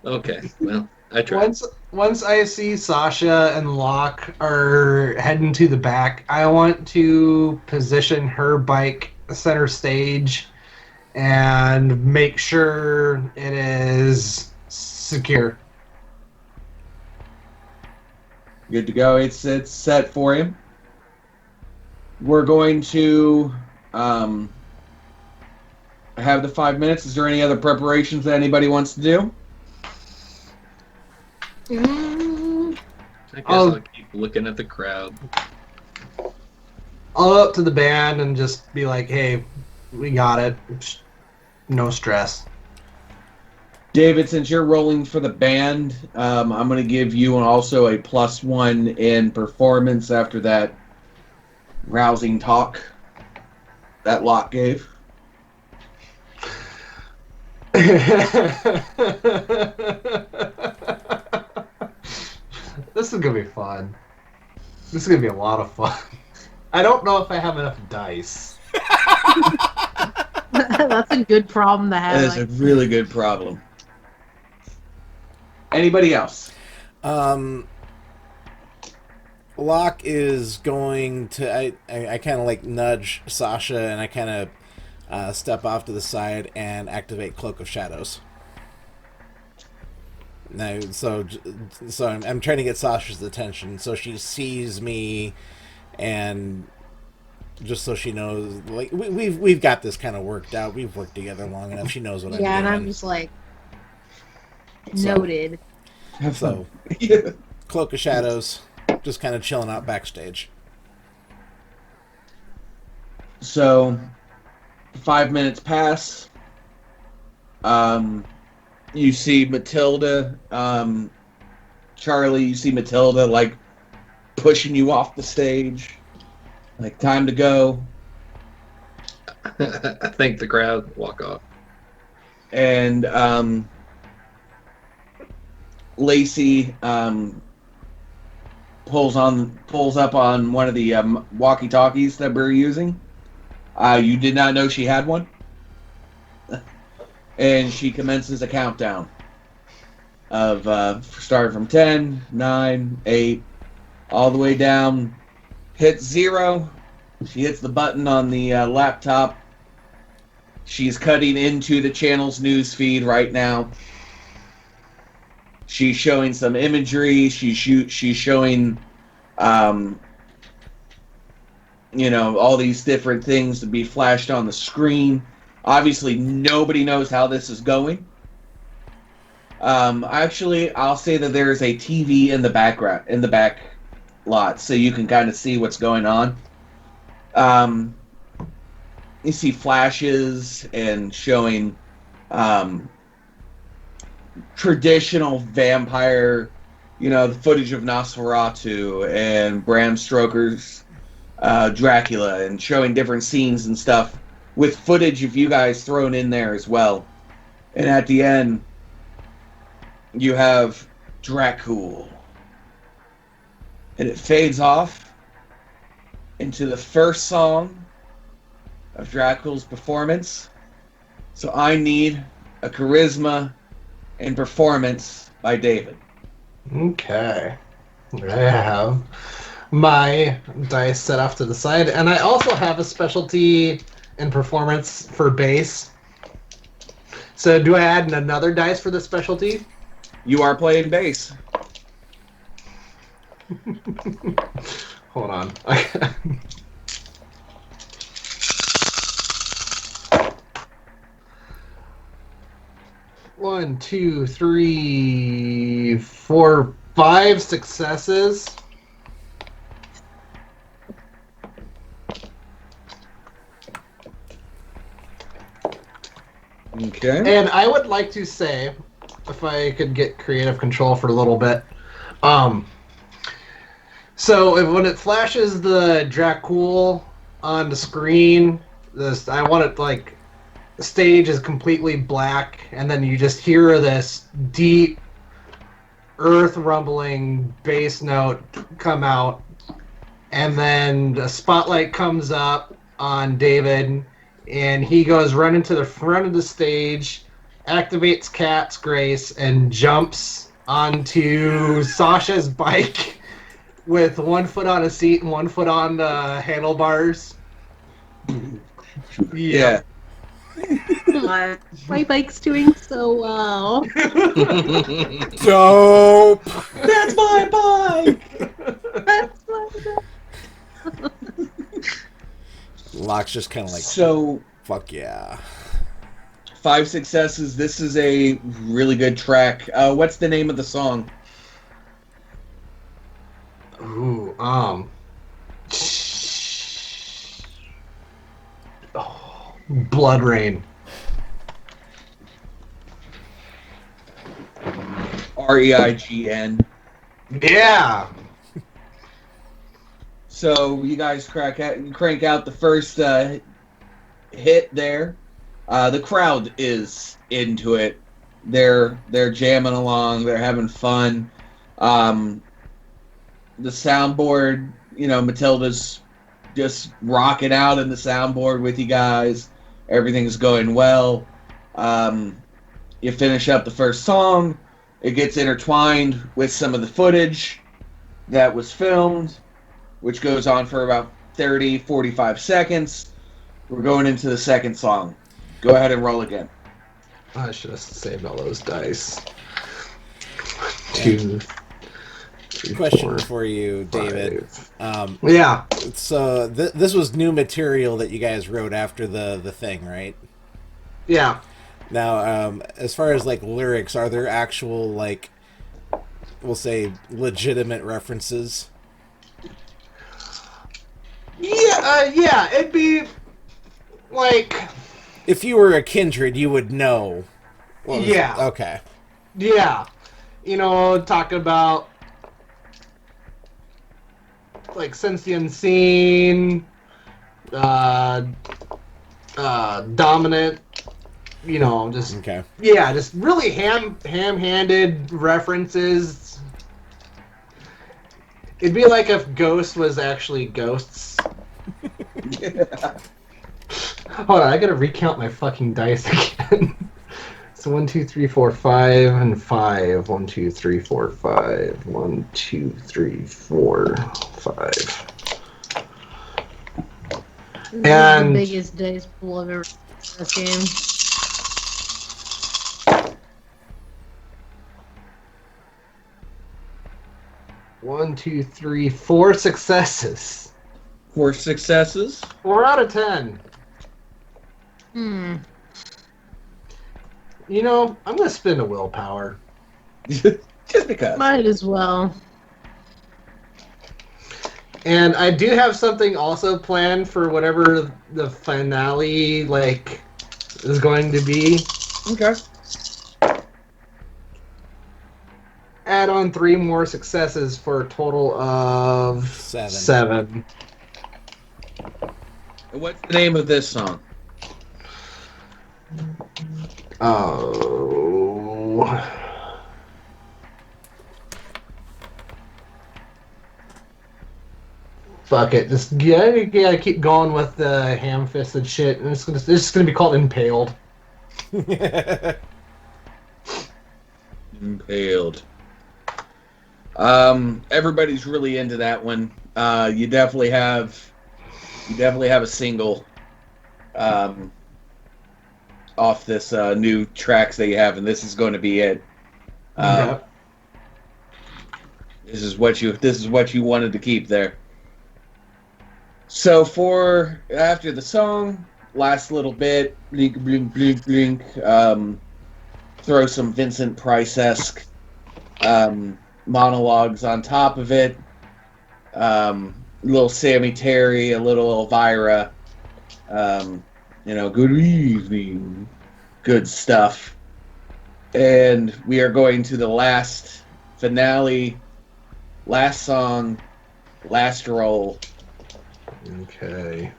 Okay, well, I tried. Once I see Sasha and Locke are heading to the back, I want to position her bike center stage and make sure it is secure. Good to go. It's set for him. We're going to have the 5 minutes. Is there any other preparations that anybody wants to do? Mm, I guess I'll keep looking at the crowd. I'll up to the band and just be like, hey, we got it. No stress. David, since you're rolling for the band, I'm going to give you also a +1 in performance after that rousing talk that Locke gave. This is going to be fun. This is going to be a lot of fun. I don't know if I have enough dice. that's a good problem to have. That is a really good problem. Anybody else? Locke is going to. I kind of like nudge Sasha and I kind of step off to the side and activate Cloak of Shadows. No, so I'm trying to get Sasha's attention so she sees me and just so she knows. Like we've got this kind of worked out. We've worked together long enough. She knows what I'm Yeah, and I'm doing. just like, So- noted. Have So, fun. Yeah. Cloak of Shadows, just kind of chilling out backstage. So 5 minutes pass. You see Matilda, Charlie. You see Matilda like pushing you off the stage. Like, time to go. I think the crowd walk off. And Lacey pulls up on one of the walkie-talkies that we're using. You did not know she had one, and she commences a countdown of starting from 10, 9, 8, all the way down. Hits 0. She hits the button on the laptop. She's cutting into the channel's news feed right now. She's showing some imagery. She's showing, all these different things to be flashed on the screen. Obviously, nobody knows how this is going. Actually, I'll say that there is a TV in the back lot, so you can kind of see what's going on. You see flashes and showing traditional vampire, the footage of Nosferatu and Bram Stoker's Dracula, and showing different scenes and stuff with footage of you guys thrown in there as well. And at the end, you have Dracul. And it fades off into the first song of Dracul's performance. So I need a charisma and performance by David. Okay. I have my dice set off to the side, and I also have a specialty in performance for bass. So do I add another dice for the specialty? You are playing bass. Hold on. One, two, three, four, 5 successes. Okay. And I would like to say, if I could get creative control for a little bit, so when it flashes the Dracul on the screen, I want it like the stage is completely black, and then you just hear this deep, earth rumbling bass note come out, and then the spotlight comes up on David, and he goes running to the front of the stage, activates Cat's Grace, and jumps onto Sasha's bike with 1 foot on a seat and 1 foot on the handlebars. Yeah. My bike's doing so well. Dope. That's my bike! That's my Locke's just kind of like, So, fuck yeah. 5 successes. This is a really good track. What's the name of the song? Ooh, Blood Rain. REIGN. Yeah. So you guys crank out the first hit there. The crowd is into it. They're jamming along. They're having fun. The soundboard, Matilda's just rocking out in the soundboard with you guys. Everything's going well. You finish up the first song. It gets intertwined with some of the footage that was filmed, which goes on for about 30, 45 seconds. We're going into the second song. Go ahead and roll again. I should have saved all those dice. 2, 3, Question 4, for you, David. 5. Yeah. So this was new material that you guys wrote after the thing, right? Yeah. Now, as far as like lyrics, are there actual like, we'll say, legitimate references? Yeah, it'd be like, If you were a kindred, you would know. What was, yeah, okay. yeah. Talking about like Since the Unseen, uh, Dominant. Just Okay. yeah, just really ham-handed references. It'd be like if Ghost was actually ghosts. Hold on, I gotta recount my fucking dice again. So 1, 2, 3, 4, 5, and 5. 1, 2, 3, 4, 5. 1, 2, 3, 4, 5. This is the And biggest dice pool I've ever seen in this game. 1, 2, 3, 4 successes. 4 successes. 4 out of 10. I'm gonna spend a willpower. Just because. Might as well. And I do have something also planned for whatever the finale is going to be. Okay. Add on 3 more successes for a total of 7. What's the name of this song? Oh. Fuck it. Just gotta keep going with the ham-fisted shit, and it's just gonna be called Impaled. Impaled. Everybody's really into that one. You definitely have a single off this new tracks that you have, and this is going to be it. Okay. This is what you wanted to keep there. So for after the song, last little bit, blink, blink, blink, blink. Throw some Vincent Price-esque monologues on top of it. A little Sammy Terry, a little Elvira. Good evening, good stuff. And we are going to the last finale, last song, last roll. Okay.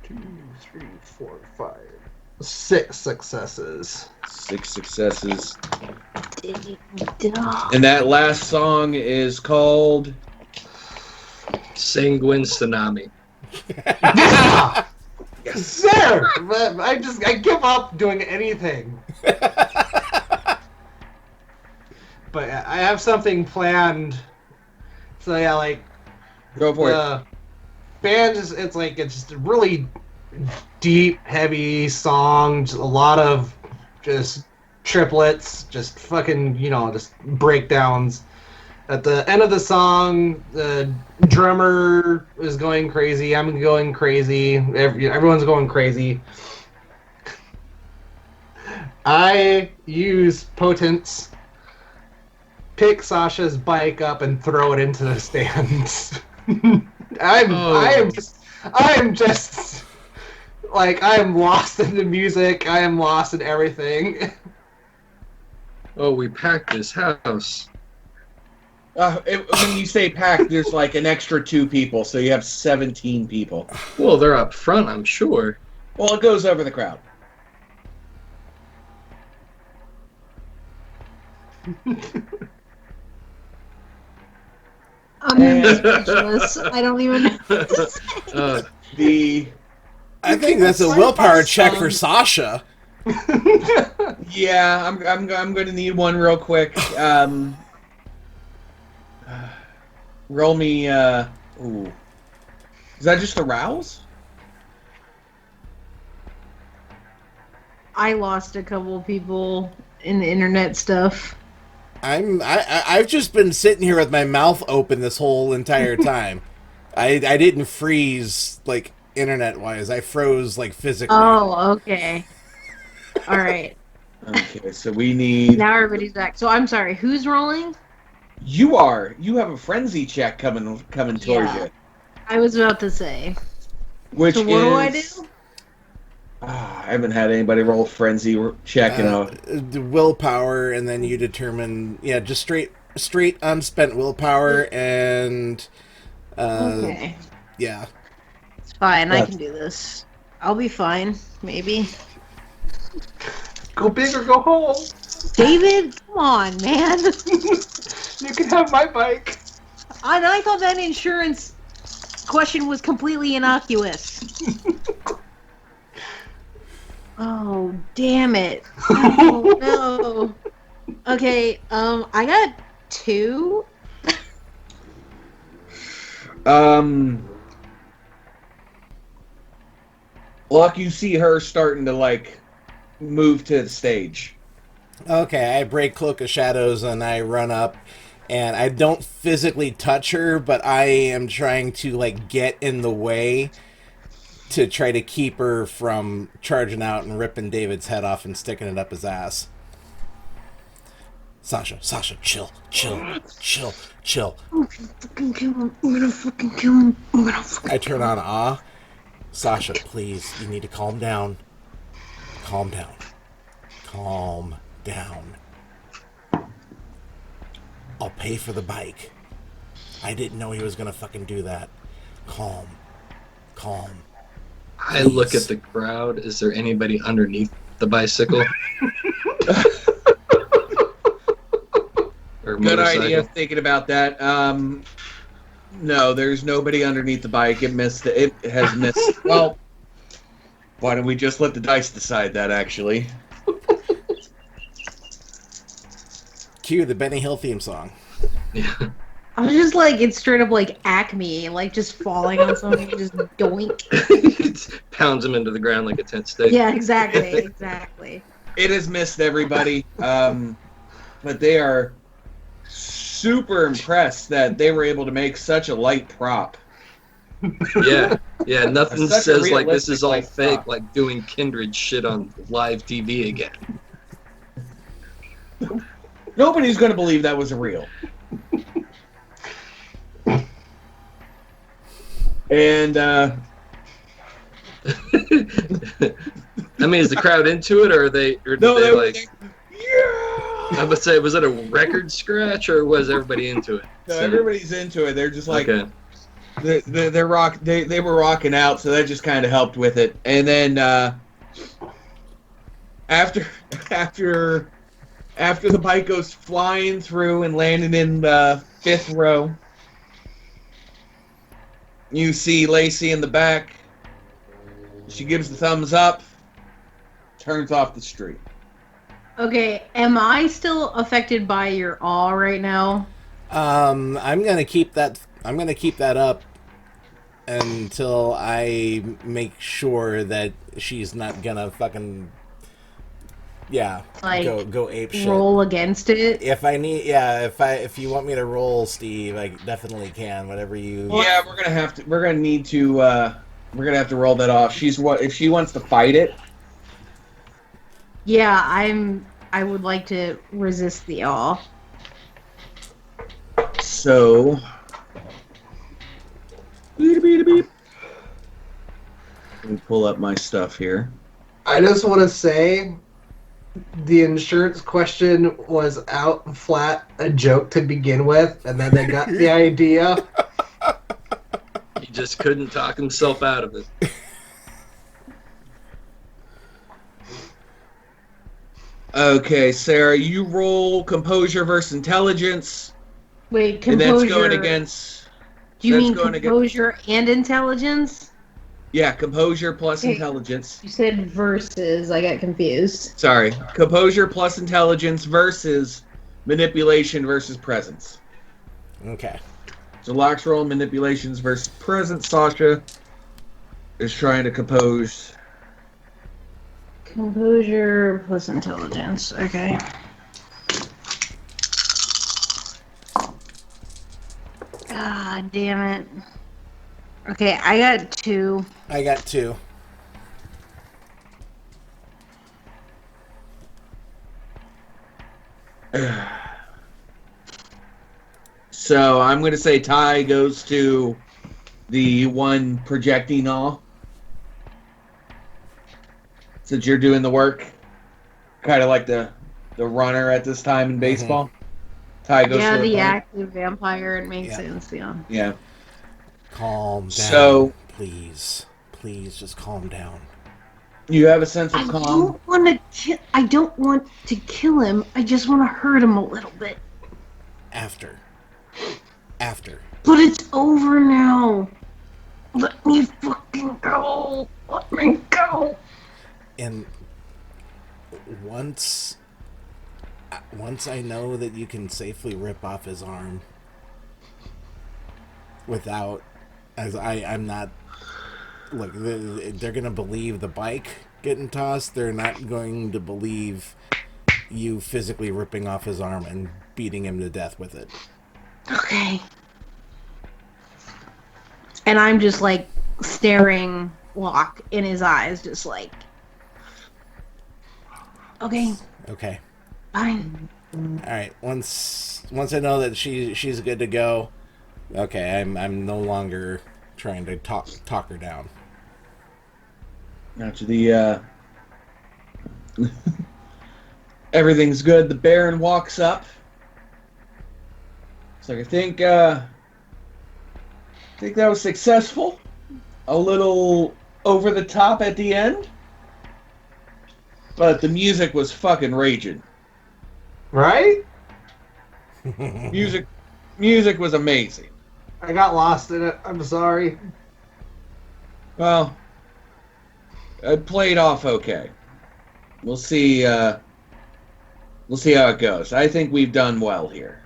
Two, 3, 4, 5. 6 successes. 6 successes. And that last song is called Sanguine Tsunami. Yeah! Yes, sir! But I give up doing anything. But I have something planned. So yeah, Go for it. the band it's just a really deep, heavy song, just a lot of just triplets, just fucking, just breakdowns. At the end of the song, the drummer is going crazy. I'm going crazy. Everyone's going crazy. I use Potence, pick Sasha's bike up, and throw it into the stands. I am just I am lost in the music. I am lost in everything. Oh, we packed this house. When you say packed, there's like an extra 2 people, so you have 17 people. Well, they're up front, I'm sure. Well, it goes over the crowd. I'm speechless. I don't even know what to say. I think that's a willpower check for Sasha. Yeah, I'm going to need one real quick. roll me. Ooh, is that just a rouse? I lost a couple of people in the internet stuff. I've just been sitting here with my mouth open this whole entire time. I didn't freeze like internet wise. I froze like physically. Oh, okay. All right. Okay, so we need. Now everybody's back. So I'm sorry. Who's rolling? You are. You have a frenzy check coming towards Yeah. you. I was about to say. Which So what do I is. do? I haven't had anybody roll frenzy check in a. The willpower, and then you determine, just straight unspent willpower, and Okay. yeah. It's fine. I That's- can do this. I'll be fine. Maybe. Go big or go home. David, come on, man. You can have my bike. I thought that insurance question was completely innocuous. Oh, damn it. Oh, no. Okay, I got 2. Luck, you see her starting to like move to the stage. Okay, I break Cloak of Shadows and I run up, and I don't physically touch her, but I am trying to like get in the way to try to keep her from charging out and ripping David's head off and sticking it up his ass. Sasha, chill. I'm gonna fucking kill him. I'm gonna fucking kill him. I'm gonna fucking I turn on Ah. Sasha, please, you need to calm down. Calm down. I'll pay for the bike. I didn't know he was gonna fucking do that. Calm. I look at the crowd. Is there anybody underneath the bicycle? Or Good motorcycle? idea thinking about that. No, there's nobody underneath the bike. It has missed. Well, why don't we just let the dice decide that, actually? Cue the Benny Hill theme song. Yeah. I was just like, it's straight up like Acme, like just falling on something, just doink. It pounds him into the ground like a tent stake. Yeah, exactly. It has missed everybody. But they are super impressed that they were able to make such a light prop. Yeah. Nothing Such a says like this is all realistic, fake, prop. like doing Kindred shit on live TV again. Nobody's going to believe that was real. And I mean, is the crowd into it, or did they like? yeah. I would say, was it a record scratch, or was everybody into it? No, everybody's into it. They're just like Okay. they were rocking out, so that just kind of helped with it. And then after the bike goes flying through and landing in the 5th row, you see Lacey in the back. She gives the thumbs up, turns off the street. Okay, am I still affected by your awe right now? I'm gonna keep that up until I make sure that she's not gonna fucking Like, go ape shit. roll against it? If I need, if you want me to roll, Steve, I definitely can. Whatever you. Yeah, we're gonna have to roll that off. If she wants to fight it. Yeah, I would like to resist the awe. So, beep, beep, beep. Let me pull up my stuff here. I just want to say the insurance question was out flat a joke to begin with, and then they got the idea. He just couldn't talk himself out of it. Okay, Sarah, you roll composure versus intelligence, Wait, and composure. that's going against. Do you that's mean going composure and intelligence? Yeah, composure plus Okay. intelligence. You said versus. I got confused. Sorry, composure plus intelligence versus manipulation versus presence. Okay. So Locke's roll manipulations versus present. Sasha is trying to compose. Composure plus intelligence. Okay. God damn it. Okay, I got 2. I got 2. So I'm going to say Ty goes to the one projecting all. Since you're doing the work, kind of like the runner at this time in baseball. Ty goes Yeah, to the opponent. active vampire. It makes Yeah. sense. Yeah. Yeah. Calm down, So- please. Please, just calm down. You have a sense of I calm. don't want to kill. I don't want to kill him. I just want to hurt him a little bit. After. But it's over now. Let me fucking go. Let me go. And once I know that you can safely rip off his arm without, I'm not, look, they're gonna believe the bike getting tossed. They're not going to believe you physically ripping off his arm and beating him to death with it. Okay. And I'm just like staring Locke in his eyes, just like, okay, Okay. fine. All right. Once I know that she's good to go, okay, I'm no longer trying to talk her down. After the everything's good, the Baron walks up. It's like I think that was successful. A little over the top at the end, but the music was fucking raging. Right? Music was amazing. I got lost in it. I'm sorry. Well, it played off okay. We'll see. We'll see how it goes. I think we've done well here.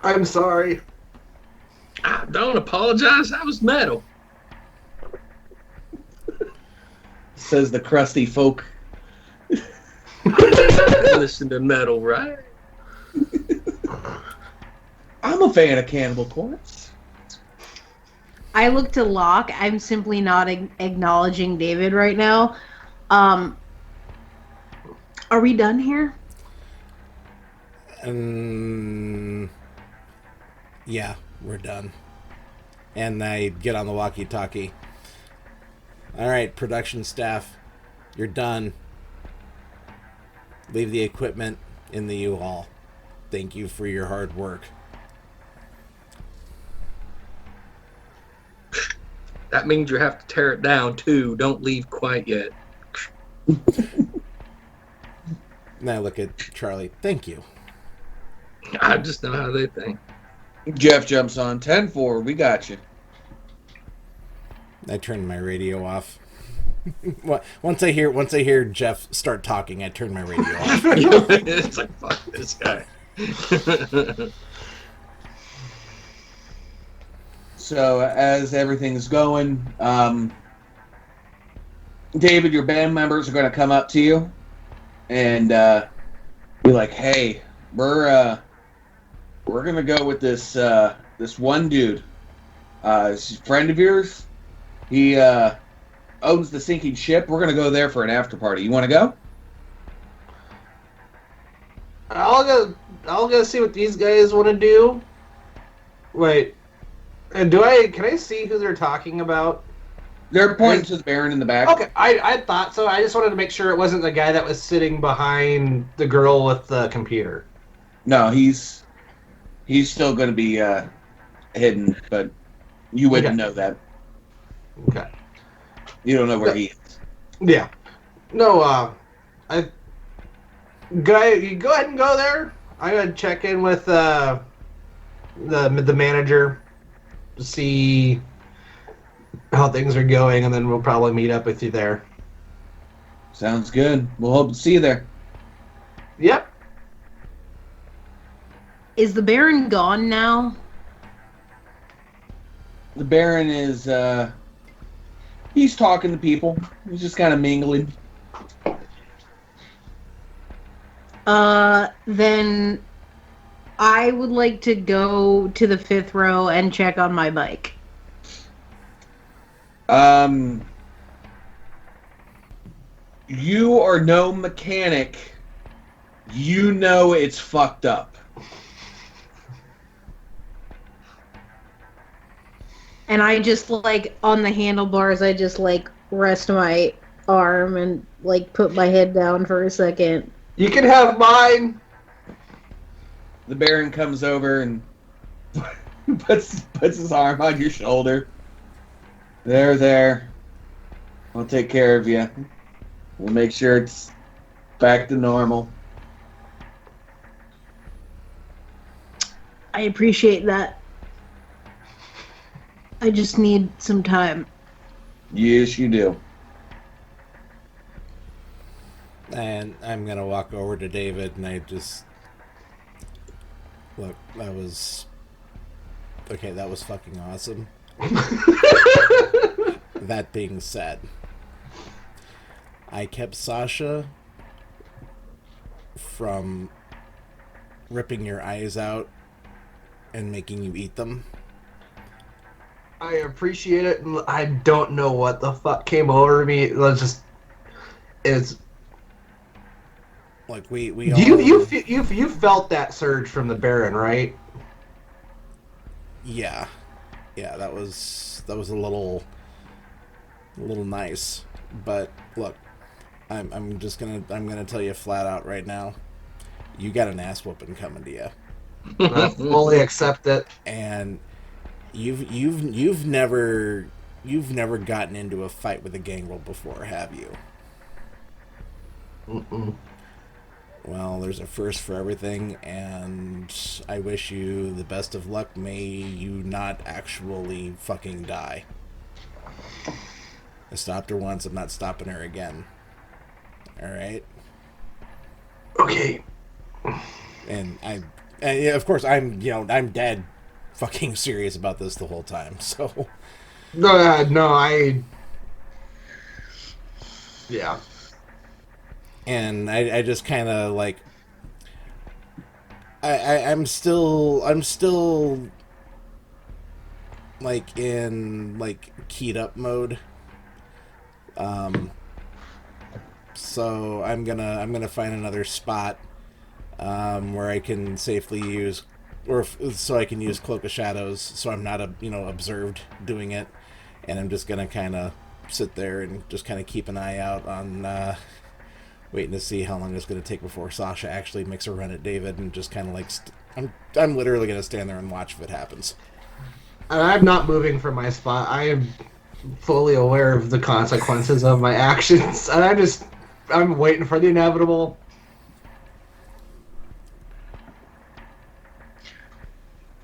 I'm sorry. Don't apologize. That was metal. Says the crusty folk. Listen to metal, right? I'm a fan of Cannibal Corpse. I look to Locke. I'm simply not acknowledging David right now. Are we done here? Yeah, we're done. And I get on the walkie-talkie. All right, production staff, you're done. Leave the equipment in the U-Haul. Thank you for your hard work. That means you have to tear it down, too. Don't leave quite yet. And I look at Charlie. Thank you. I just know how they think. Jeff jumps on 10-4. We got you. I turn my radio off. Once I hear Jeff start talking, I turn my radio off. It's like, fuck this guy. So as everything's going, David, your band members are going to come up to you and be like, "Hey, we're going to go with this one dude. He's a friend of yours. He owns the sinking ship. We're going to go there for an after party. You want to go?" I'll go see what these guys want to do. Wait. And can I see who they're talking about? They're pointing to the Baron in the back. Okay, I thought so. I just wanted to make sure it wasn't the guy that was sitting behind the girl with the computer. No, he's still going to be hidden, but you wouldn't know that. Okay. You don't know where he is. Yeah. No, you go ahead and go there. I'm gonna check in with the manager to see how things are going, and then we'll probably meet up with you there. Sounds good. We'll hope to see you there. Yep. Is the Baron gone now? The Baron is, he's talking to people. He's just kind of mingling. Then I would like to go to the 5th row and check on my bike. You are no mechanic. You know it's fucked up. And I just, like, on the handlebars, I just, like, rest my arm and, like, put my head down for a second. You can have mine. The Baron comes over and puts his arm on your shoulder. There. I'll take care of you. We'll make sure it's back to normal. I appreciate that. I just need some time. Yes, you do. And I'm gonna walk over to David, and I just look. That was fucking awesome. That being said, I kept Sasha from ripping your eyes out and making you eat them. I appreciate it, and I don't know what the fuck came over me. It's like we you felt that surge from the Baron, right? Yeah, that was a little nice, but look, I'm gonna tell you flat out right now, you got an ass whooping coming to you. I fully accept it. And you've never gotten into a fight with a gangrel before, have you? Mm-mm. Well, there's a first for everything, and I wish you the best of luck. May you not actually fucking die. I stopped her once, I'm not stopping her again. Alright? Okay. And yeah, of course, I'm dead fucking serious about this the whole time, so. Yeah. And I just kind of like, I'm still like in like keyed up mode. So I'm gonna find another spot where I can safely use, so I can use Cloak of Shadows, so I'm not observed doing it, and I'm just gonna kind of sit there and just kind of keep an eye out on waiting to see how long it's gonna take before Sasha actually makes a run at David, and just kind of like I'm literally gonna stand there and watch if it happens. And I'm not moving from my spot. I am fully aware of the consequences of my actions, and I'm waiting for the inevitable.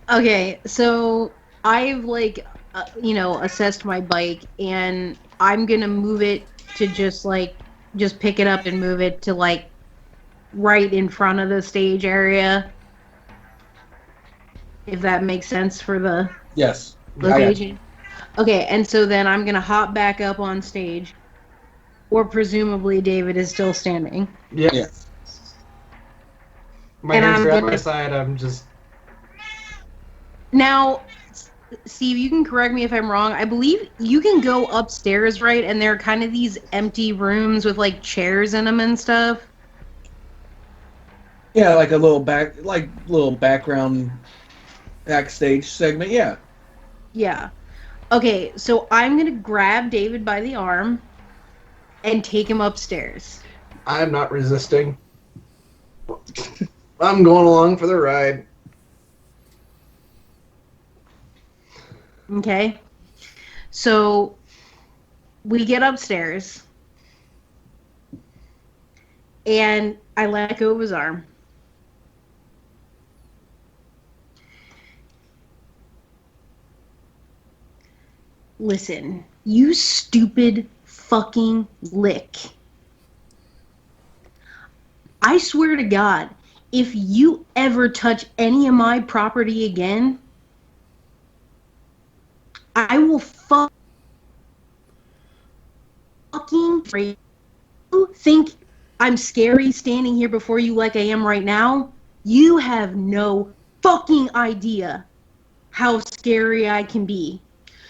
Okay, so I've assessed my bike, and I'm gonna move it to just pick it up and move it to like right in front of the stage area, if that makes sense for the Yes. location. Okay, and so then I'm gonna hop back up on stage, or presumably David is still standing. Yes. Yeah. My And hands I'm are at gonna- my side. I'm just. Now, Steve, you can correct me if I'm wrong. I believe you can go upstairs, right? And there are kind of these empty rooms with like chairs in them and stuff. Yeah, like a little background backstage segment. Yeah. Yeah. Okay, so I'm gonna grab David by the arm and take him upstairs. I'm not resisting. I'm going along for the ride. Okay. So we get upstairs and I let go of his arm. Listen, you stupid fucking lick. I swear to God, if you ever touch any of my property again, I will fucking break you. Think I'm scary standing here before you like I am right now? You have no fucking idea how scary I can be.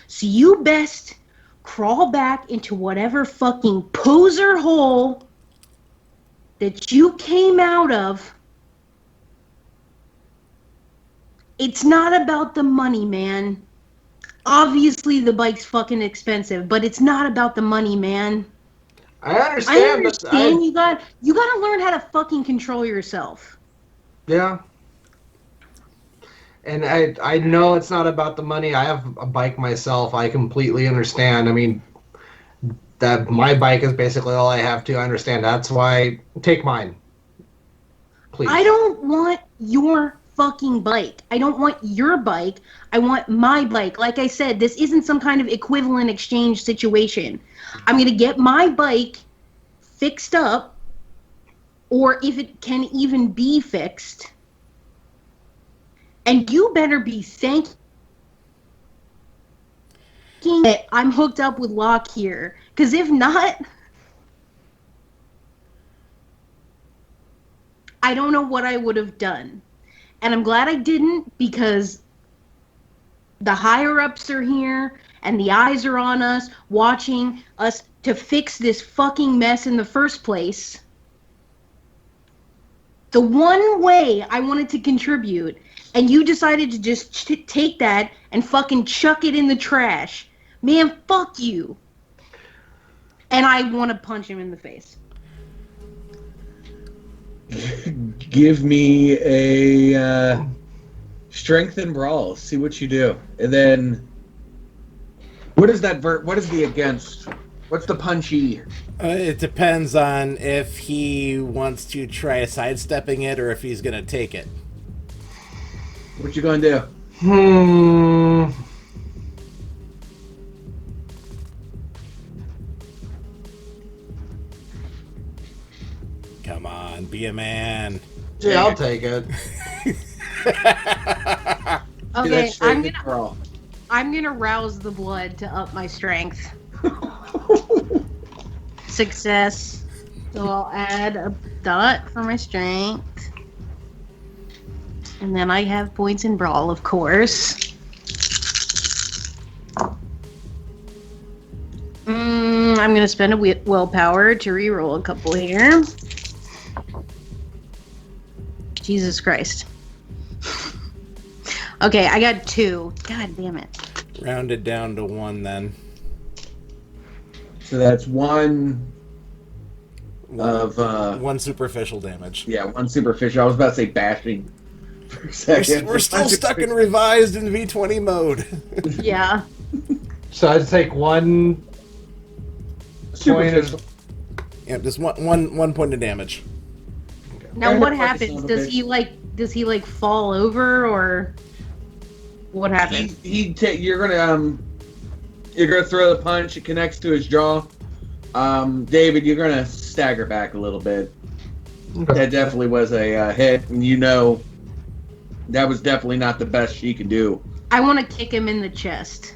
So you best crawl back into whatever fucking poser hole that you came out of. It's not about the money, man. Obviously the bike's fucking expensive, but it's not about the money, man. I understand. I understand. You gotta learn how to fucking control yourself. Yeah. And I know it's not about the money. I have a bike myself. I completely understand. I mean, that my bike is basically all I have to understand. That's why take mine. Please. I don't want your fucking bike. I don't want your bike. I want my bike. Like I said, this isn't some kind of equivalent exchange situation. I'm going to get my bike fixed up, or if it can even be fixed. And you better be thanking that I'm hooked up with Locke here. Because if not, I don't know what I would have done. And I'm glad I didn't, because the higher-ups are here, and the eyes are on us, watching us to fix this fucking mess in the first place. The one way I wanted to contribute, and you decided to just take that and fucking chuck it in the trash. Man, fuck you. And I want to punch him in the face. Give me a strength and brawl. See what you do, and then what is that? What is the against? What's the punchy? It depends on if he wants to try sidestepping it or if he's gonna take it. What you gonna do? Come on, be a man. Yeah, I'll take it. Okay, I'm gonna rouse the blood to up my strength. Success. So I'll add a dot for my strength. And then I have points in brawl, of course. I'm gonna spend a willpower to reroll a couple here. Jesus Christ. Okay, I got 2. God damn it. Rounded down to 1 then. So that's one of one superficial damage. yeah, one superficial. I was about to say bashing for a second. We're still stuck in revised in V20 mode. Yeah. So I'd take 1 point Superficial. of... Yeah, just one point of damage. Now what happens? Does he like fall over, or what happens? You're gonna throw the punch. It connects to his jaw. David, you're gonna stagger back a little bit. Okay. That definitely was a hit, and you know that was definitely not the best she could do. I want to kick him in the chest.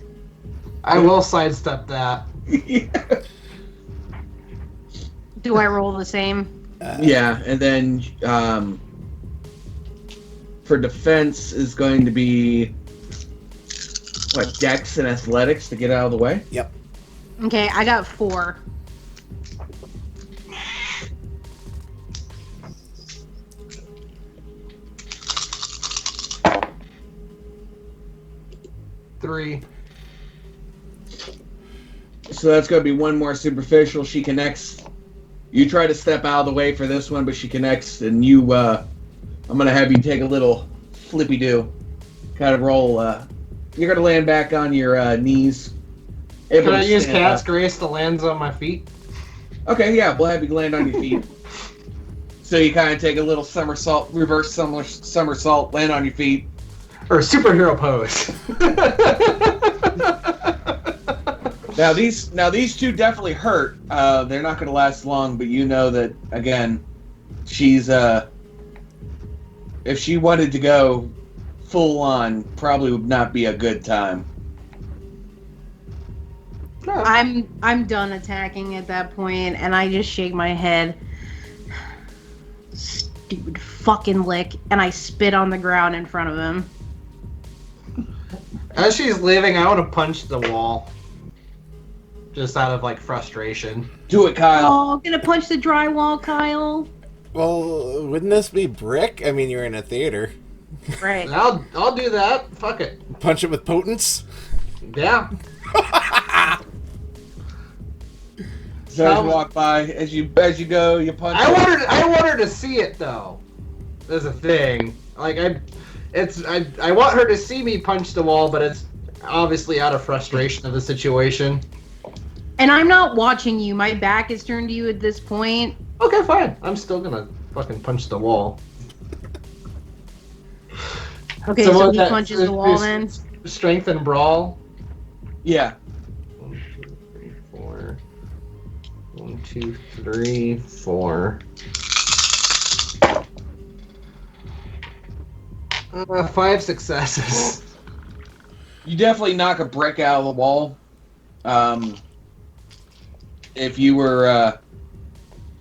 I will sidestep that. Do I roll the same? Yeah, and then for defense is going to be what, Dex and Athletics to get out of the way. Yep. Okay, I got 4. Three. So that's going to be one more superficial. She connects. You try to step out of the way for this one, but she connects, and you. I'm going to have you take a little flippy do, kind of roll. You're going to land back on your knees. Can I use Cat's Grace to land on my feet? Okay, yeah, we'll have you land on your feet. So you kind of take a little somersault, reverse somersault, land on your feet. Or superhero pose. Now these two definitely hurt. They're not going to last long, but you know that again, she's if she wanted to go full on, probably would not be a good time. I'm done attacking at that point, and I just shake my head. Stupid fucking lick, and I spit on the ground in front of him. As she's leaving, I want to punch the wall. Just out of, like, frustration. Do it, Kyle. Oh, gonna punch the drywall, Kyle. Well, wouldn't this be brick? I mean, you're in a theater. Right. I'll do that. Fuck it. Punch it with potence? Yeah. So as you walk by, as you go, you punch. I want her to see it though. There's a thing. Like I want her to see me punch the wall, but it's obviously out of frustration of the situation. And I'm not watching you. My back is turned to you at this point. Okay, fine. I'm still gonna fucking punch the wall. Okay, so he punches the wall then. Strength and brawl. Yeah. 1, 2, 3, 4. 5 successes. You definitely knock a brick out of the wall. If you were,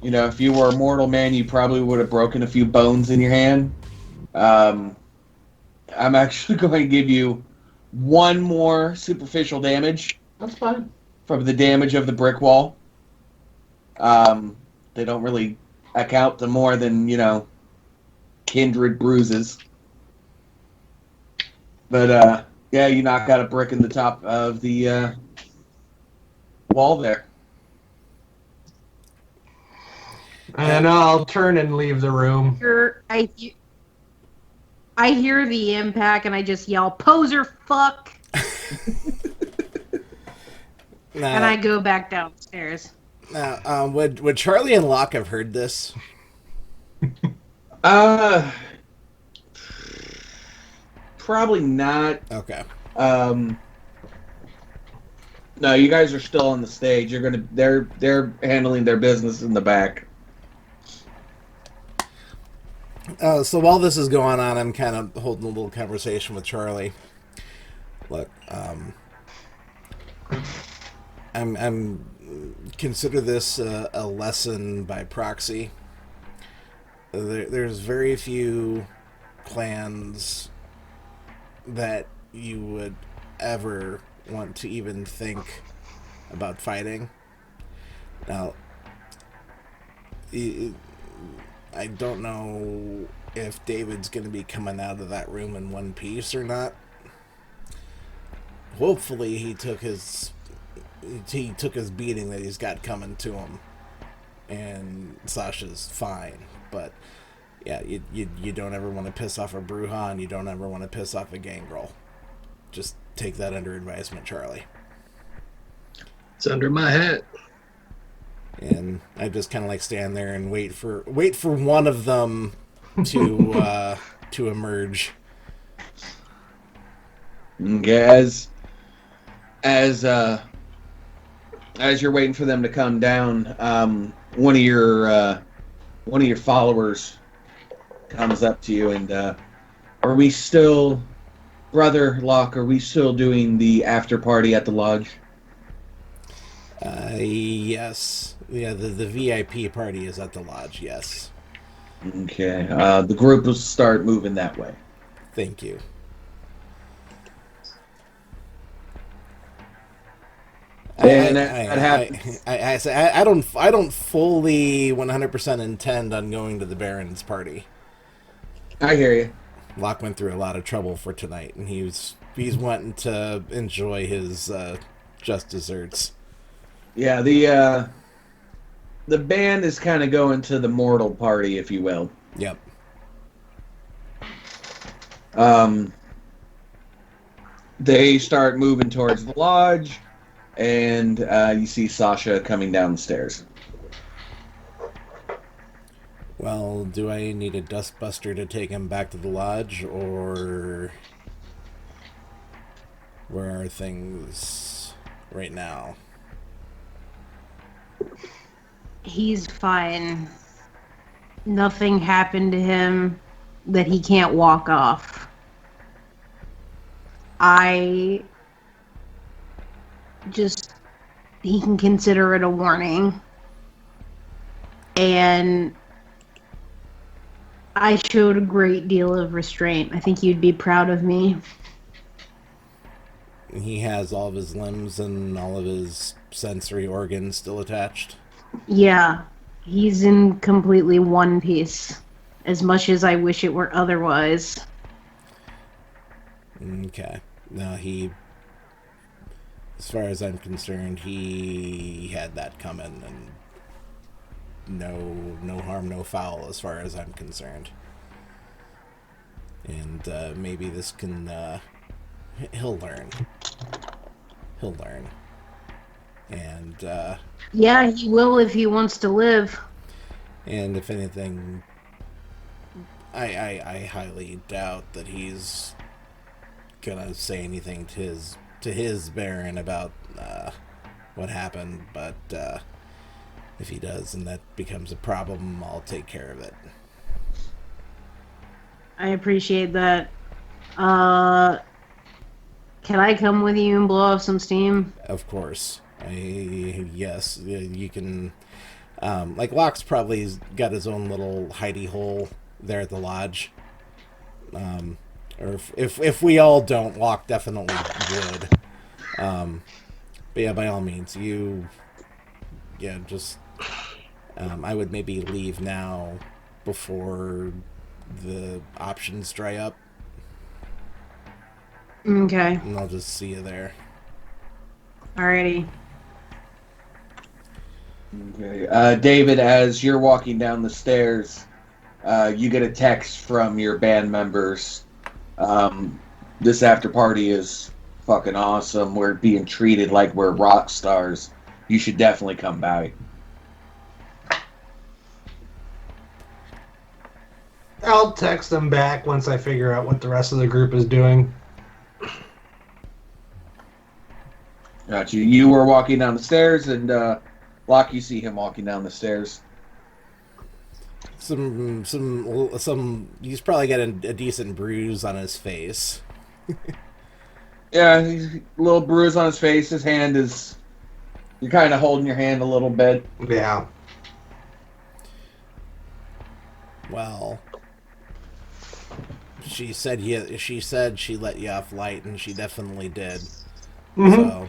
if you were a mortal man, you probably would have broken a few bones in your hand. I'm actually going to give you one more superficial damage. That's fine. From the damage of the brick wall. They don't really account to more than, kindred bruises. But, yeah, you knock out a brick in the top of the wall there. And I'll turn and leave the room. I hear the impact and I just yell, "Poser fuck!" And I go back downstairs. Now, would Charlie and Locke have heard this? Probably not. Okay. No, you guys are still on the stage. They're handling their business in the back. So while this is going on, I'm kind of holding a little conversation with Charlie. Look, I'm consider this a lesson by proxy. There's very few clans that you would ever want to even think about fighting. Now, I don't know if David's going to be coming out of that room in one piece or not. Hopefully he took his beating that he's got coming to him, and Sasha's fine. But yeah, you don't ever want to piss off a Bruhan. You don't ever want to piss off a Gangrel. Just take that under advisement, Charlie. It's under my hat. And I just kind of like stand there and wait for one of them to emerge. Okay, as you're waiting for them to come down, one of your followers comes up to you and are we still, Brother Locke? Are we still doing the after party at the lodge? Yes. Yeah, the VIP party is at the lodge, yes. Okay. The group will start moving that way. Thank you. And I don't fully 100% intend on going to the Baron's party. I hear you. Locke went through a lot of trouble for tonight, and he's wanting to enjoy his just desserts. Yeah, the band is kind of going to the mortal party, if you will. Yep. They start moving towards the lodge, and you see Sasha coming down the stairs. Well, do I need a dustbuster to take him back to the lodge, or where are things right now? He's fine. Nothing happened to him. that he can't walk off. I just, he can consider it a warning. And I showed a great deal of restraint. I think you'd be proud of me. He has all of his limbs and all of his sensory organs still attached. Yeah, he's in completely one piece. As much as I wish it were otherwise. Okay. No, he, as far as I'm concerned, he had that coming, and no harm, no foul, as far as I'm concerned. And maybe this can, he'll learn. He'll learn. And Yeah, he will if he wants to live. and if anything, I highly doubt that he's gonna say anything to his Baron about what happened. But if he does, and that becomes a problem, I'll take care of it. I appreciate that. Can I come with you and blow off some steam? Of course, yes, you can. Like Locke's probably got his own little hidey hole there at the lodge. Or if we all don't, Locke definitely would. But yeah, by all means, just I would maybe leave now before the options dry up, Okay. and I'll just see you there. Alrighty. Okay. David, as you're walking down the stairs, you get a text from your band members. This after party is fucking awesome. We're being treated like we're rock stars. You should definitely come by. I'll text them back once I figure out what the rest of the group is doing. Gotcha. You were walking down the stairs, and Locke, you see him walking down the stairs. Some. He's probably got a decent bruise on his face. Yeah, he's a little bruise on his face. His hand is... You're kind of holding your hand a little bit. Yeah. Well, she said she let you off light, and she definitely did. Mm-hmm. So,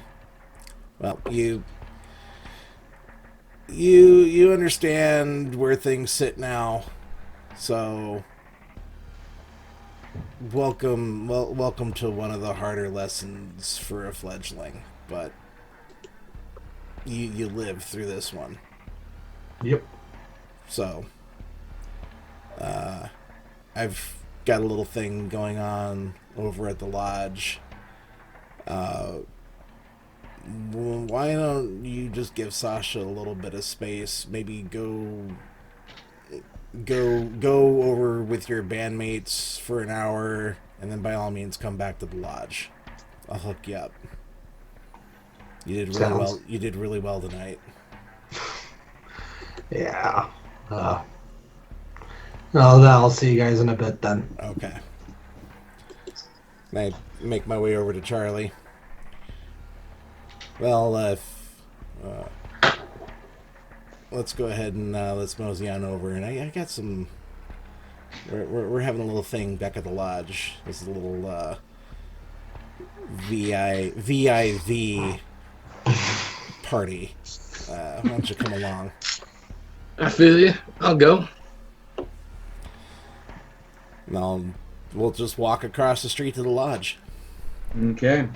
well, you understand where things sit now. So, welcome to one of the harder lessons for a fledgling, but you lived through this one. Yep. So, I've got a little thing going on over at the lodge. Why don't you just give Sasha a little bit of space? Maybe go over with your bandmates for an hour, and then by all means come back to the lodge. I'll hook you up. You did really well. You did really well tonight. Yeah. Well, then I'll see you guys in a bit then. Okay. I make my way over to Charlie. Well, let's go ahead and let's mosey on over. And I got some. We're having a little thing back at the lodge. This is a little VIV party. Why don't you come along? I feel you. I'll go. And we'll just walk across the street to the lodge. Okay.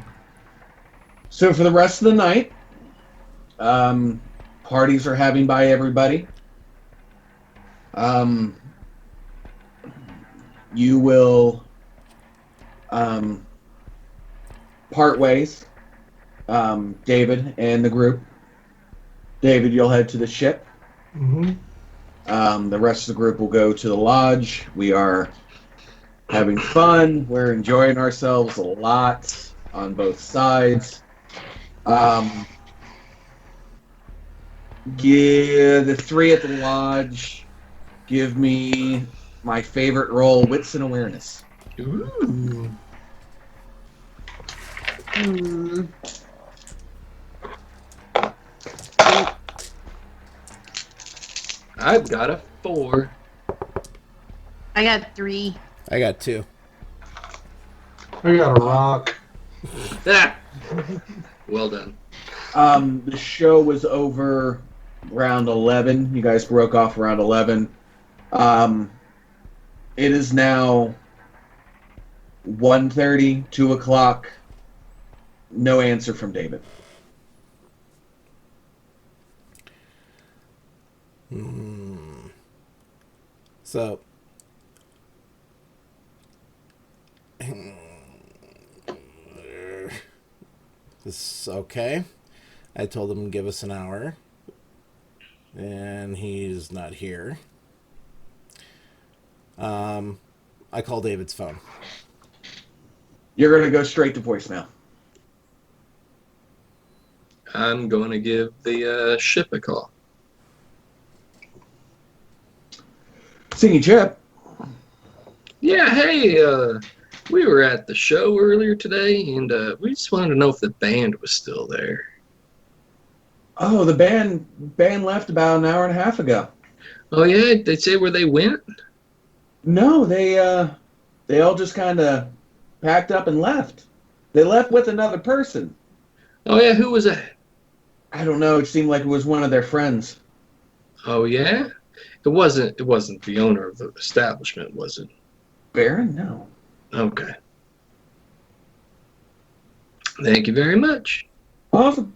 So for the rest of the night, parties are having by everybody. You will part ways, David and the group. David, you'll head to the ship. Mm-hmm. The rest of the group will go to the lodge. We are having fun. We're enjoying ourselves a lot on both sides. The three at the lodge, give me My favorite roll, wits and awareness. Ooh. Hmm. I've got a 4. I got 3. I got 2. I got a rock. Ah! Well done. The show was over around 11. You guys broke off around 11. It is now 1:30, 2 o'clock. No answer from David. So, this okay. I told him to give us an hour, and he's not here. I call David's phone. You're going to go straight to voicemail. I'm going to give the ship a call. Singy Chip. Yeah, hey, we were at the show earlier today, and we just wanted to know if the band was still there. Oh, the band left about an hour and a half ago. Oh, yeah? Did they say where they went? No, they all just kind of packed up and left. They left with another person. Oh, yeah, who was that? I don't know. It seemed like it was one of their friends. Oh, yeah? It wasn't the owner of the establishment, was it? Baron? No. Okay. Thank you very much. Awesome.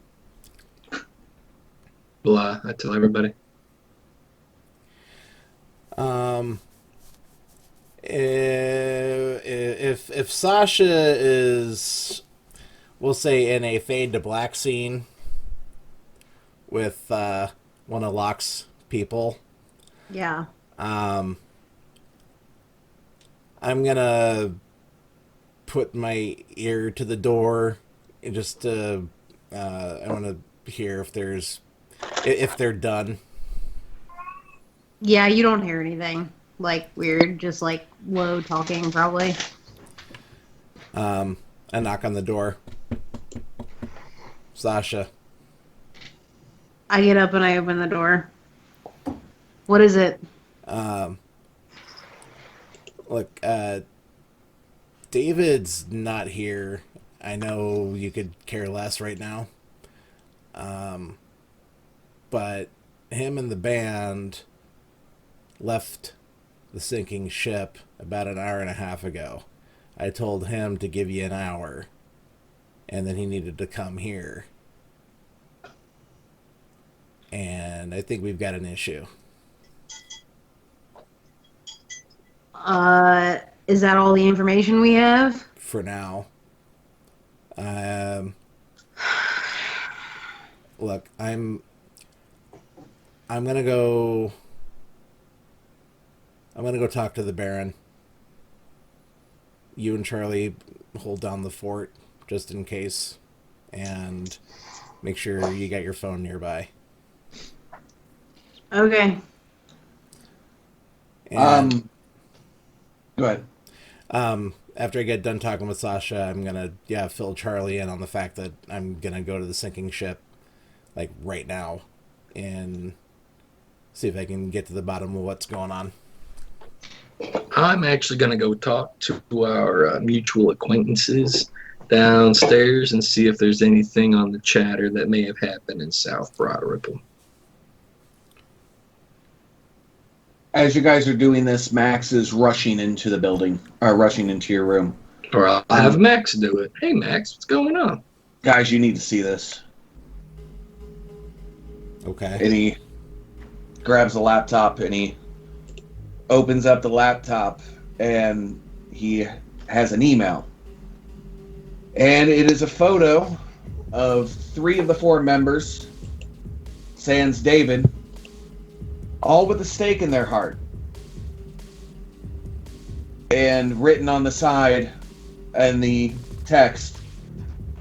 Blah, I tell everybody. If Sasha is, we'll say, in a fade to black scene with one of Locke's people, Yeah. I'm gonna put my ear to the door and just I want to hear if they're done. Yeah, you don't hear anything. Like, weird, just like low talking, probably. I knock on the door. Sasha. I get up and I open the door. What is it? Look, David's not here. I know you could care less right now. But him and the band left the sinking ship about an hour and a half ago. I told him to give you an hour, and then he needed to come here. And I think we've got an issue. Is that all the information we have? For now. Look, I'm gonna go talk to the Baron. You and Charlie hold down the fort just in case, and make sure you got your phone nearby. Okay. And, Go ahead. after I get done talking with Sasha, I'm gonna fill Charlie in on the fact that I'm gonna go to the sinking ship, like right now, and see if I can get to the bottom of what's going on. I'm actually going to go talk to our mutual acquaintances downstairs and see if there's anything on the chatter that may have happened in South Broad Ripple. As you guys are doing this, Max is rushing into the building, or rushing into your room. Or I'll have Max do it. Hey, Max, what's going on? Guys, you need to see this. Okay. And he grabs a laptop and he opens up the laptop and he has an email. And it is a photo of 3 of the 4 members, sans David, all with a stake in their heart. And written on the side in the text,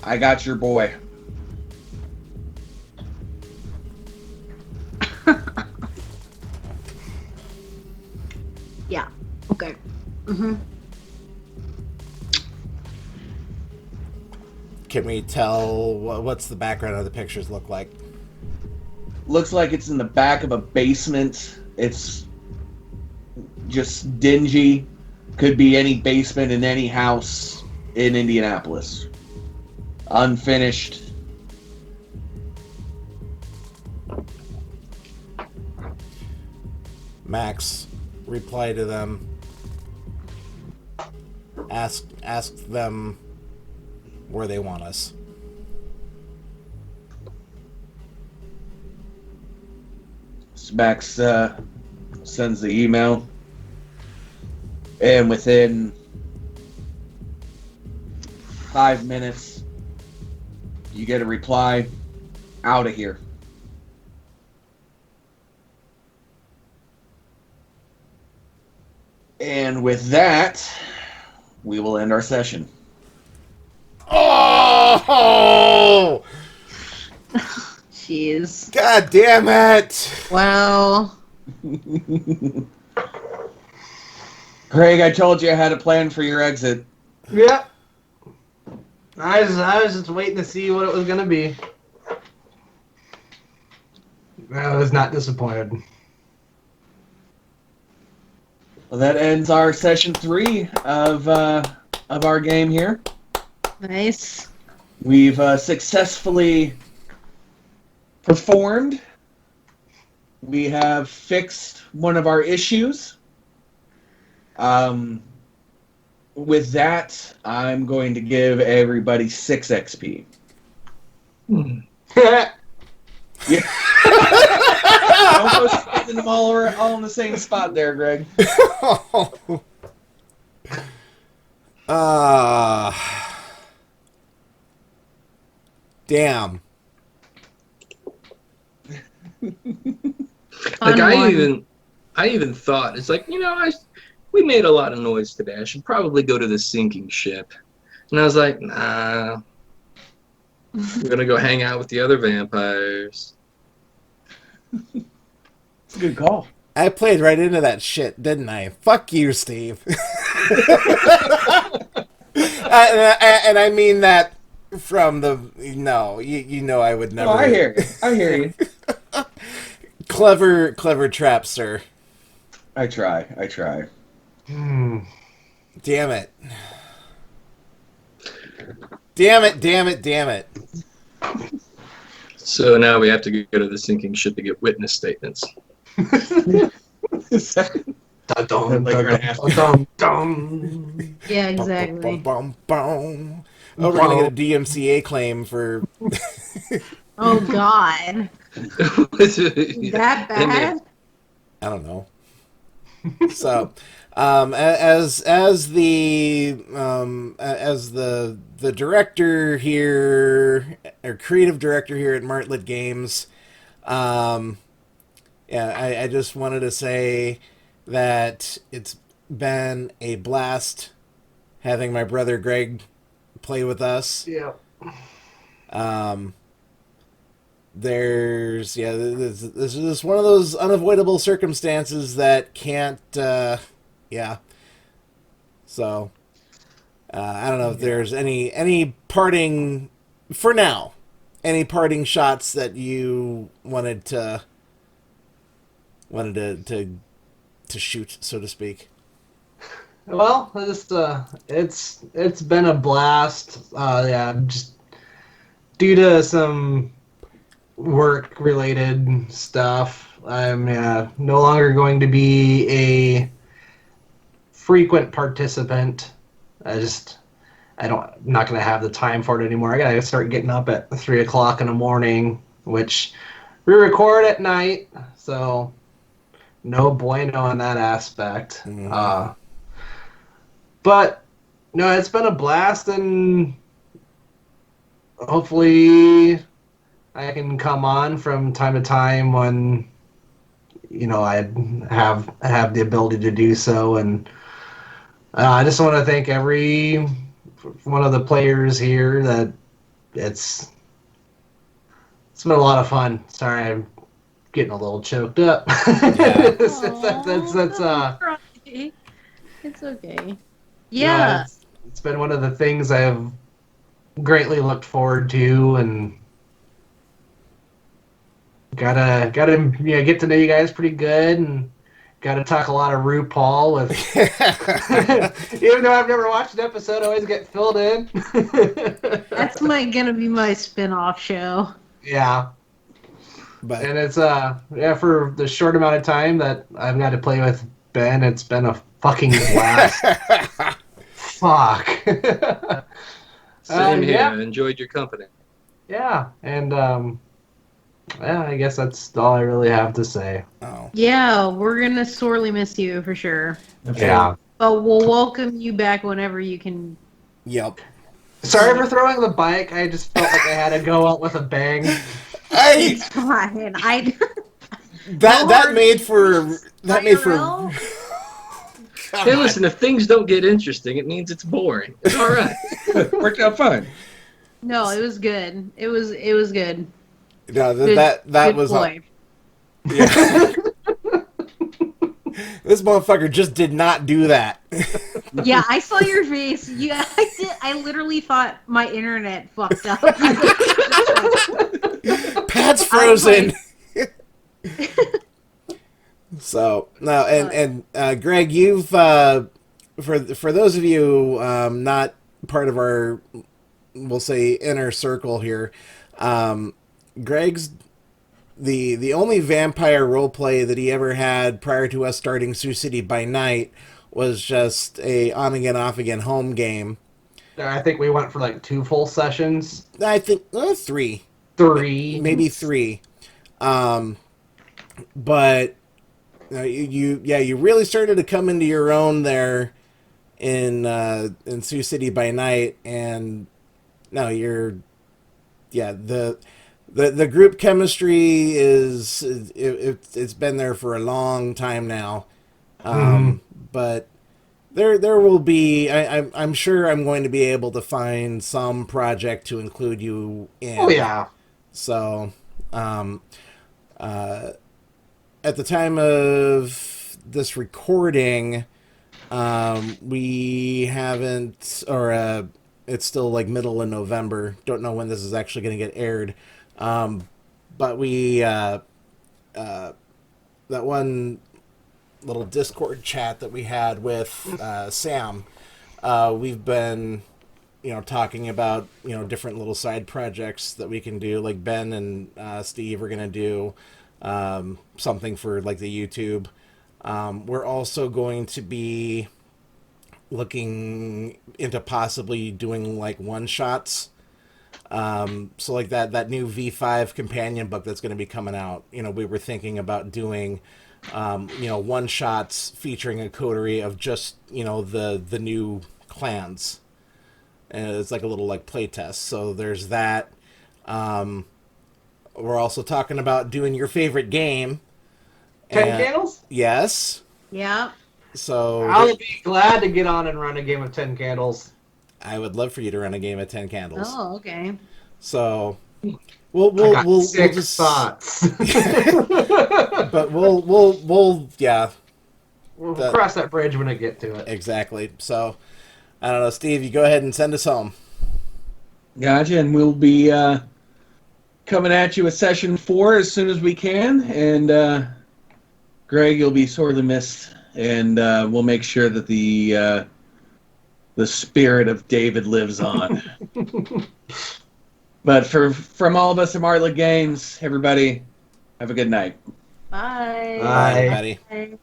"I got your boy." Yeah. Okay. Mm-hmm. Can we tell what's the background of the pictures look like? Looks like it's in the back of a basement. It's just dingy. Could be any basement in any house in Indianapolis. Unfinished. Max, reply to them. Ask them where they want us. Max sends the email, and within 5 minutes, you get a reply. Out of here. And with that, we will end our session. Oh! Jeez. God damn it! Well, Craig, I told you I had a plan for your exit. Yep. I was just waiting to see what it was gonna be. I was not disappointed. Well, that ends our session 3 of our game here. nice. We've successfully performed. We have fixed one of our issues. With that, I'm going to give everybody 6 XP. Yeah. Don't go spending them all in the same spot there, Greg. Damn. Like Fun I even thought it's like, we made a lot of noise today. I should probably go to the sinking ship. And I was like, nah, I'm gonna go hang out with the other vampires. It's a good call. I played right into that shit, didn't I? Fuck you, Steve. And I mean that from the you know I would never. Oh, I hear you. I hear you. Clever trap, sir. I try. Damn it. Damn it. So now we have to go to the sinking ship to get witness statements. Dum, Like you're gonna have to- dum, dum. Yeah, exactly. Oh, we're gonna get a DMCA claim for. Oh God. That And bad? I don't know. So, as the director here, or creative director here at Martlet Games, yeah, I just wanted to say that it's been a blast having my brother Greg play with us. Yeah. This is one of those unavoidable circumstances that can't, yeah. So, I don't know if there's any parting, for now, any parting shots that you wanted to shoot, so to speak. Well, it's been a blast. Yeah, just due to some work related stuff, I'm no longer going to be a frequent participant. I'm not going to have the time for it anymore. I got to start getting up at 3 o'clock in the morning, which we record at night, so no bueno on that aspect. Mm-hmm. But no, it's been a blast, and hopefully I can come on from time to time when I have the ability to do so. And I just want to thank every one of the players here. That it's been a lot of fun. Sorry, I'm getting a little choked up. Yeah. that's It's okay. Yeah, Yeah. it's been one of the things I've greatly looked forward to, and gotta get to know you guys pretty good, and gotta talk a lot of RuPaul with. Even though I've never watched an episode, I always get filled in. That's gonna be my spin-off show. Yeah. But And it's for the short amount of time that I've got to play with Ben, it's been a fucking blast. Fuck. Same here. Yeah. Enjoyed your company. Yeah, and yeah, I guess that's all I really have to say. oh, Yeah, we're gonna sorely miss you for sure. Yeah. But we'll welcome you back whenever you can. yep. Sorry for throwing the bike. I just felt like I had to go out with a bang. It's fine. That made for IRL? Hey, listen, if things don't get interesting, it means it's boring. It's all right. Worked out fine. No, it was good. It was good. No, Good- that good was boy. yeah. This motherfucker just did not do that. Yeah, I saw your face. Yeah, I did. I literally thought my internet fucked up. Pat's frozen. So no, and Greg, you've for those of you not part of our, we'll say, inner circle here, Greg's the only vampire roleplay that he ever had prior to us starting Sioux City by Night was just a on again off again home game. I think we went for like 2 full sessions. I think 3, 3. maybe 3, but you really started to come into your own there in Sioux City by Night, and no, the group chemistry it's been there for a long time now, but there will be, I'm sure I'm going to be able to find some project to include you in. Oh yeah. So, at the time of this recording, we haven't, or it's still like middle of November. Don't know when this is actually going to get aired. But we, that one little Discord chat that we had with Sam, we've been, talking about, different little side projects that we can do. Like Ben and Steve are going to do something for like the YouTube. We're also going to be looking into possibly doing like one-shots. So like that new V5 companion book that's going to be coming out, we were thinking about doing, one-shots featuring a coterie of just, the new clans. And it's like a little like play test. So there's that. We're also talking about doing your favorite game. 10 Candles? Yes. Yeah. So I'll be glad to get on and run a game of 10 Candles. I would love for you to run a game of 10 Candles. Oh, okay. So we'll six just thoughts. but we'll yeah, We'll cross that bridge when I get to it. exactly. So I don't know, Steve, you go ahead and send us home. Gotcha, and we'll be coming at you with session 4 as soon as we can. And Greg, you'll be sorely missed, and we'll make sure that the spirit of David lives on. But from all of us at Martlet Games, everybody, have a good night. Bye. Bye. Bye, everybody. Bye.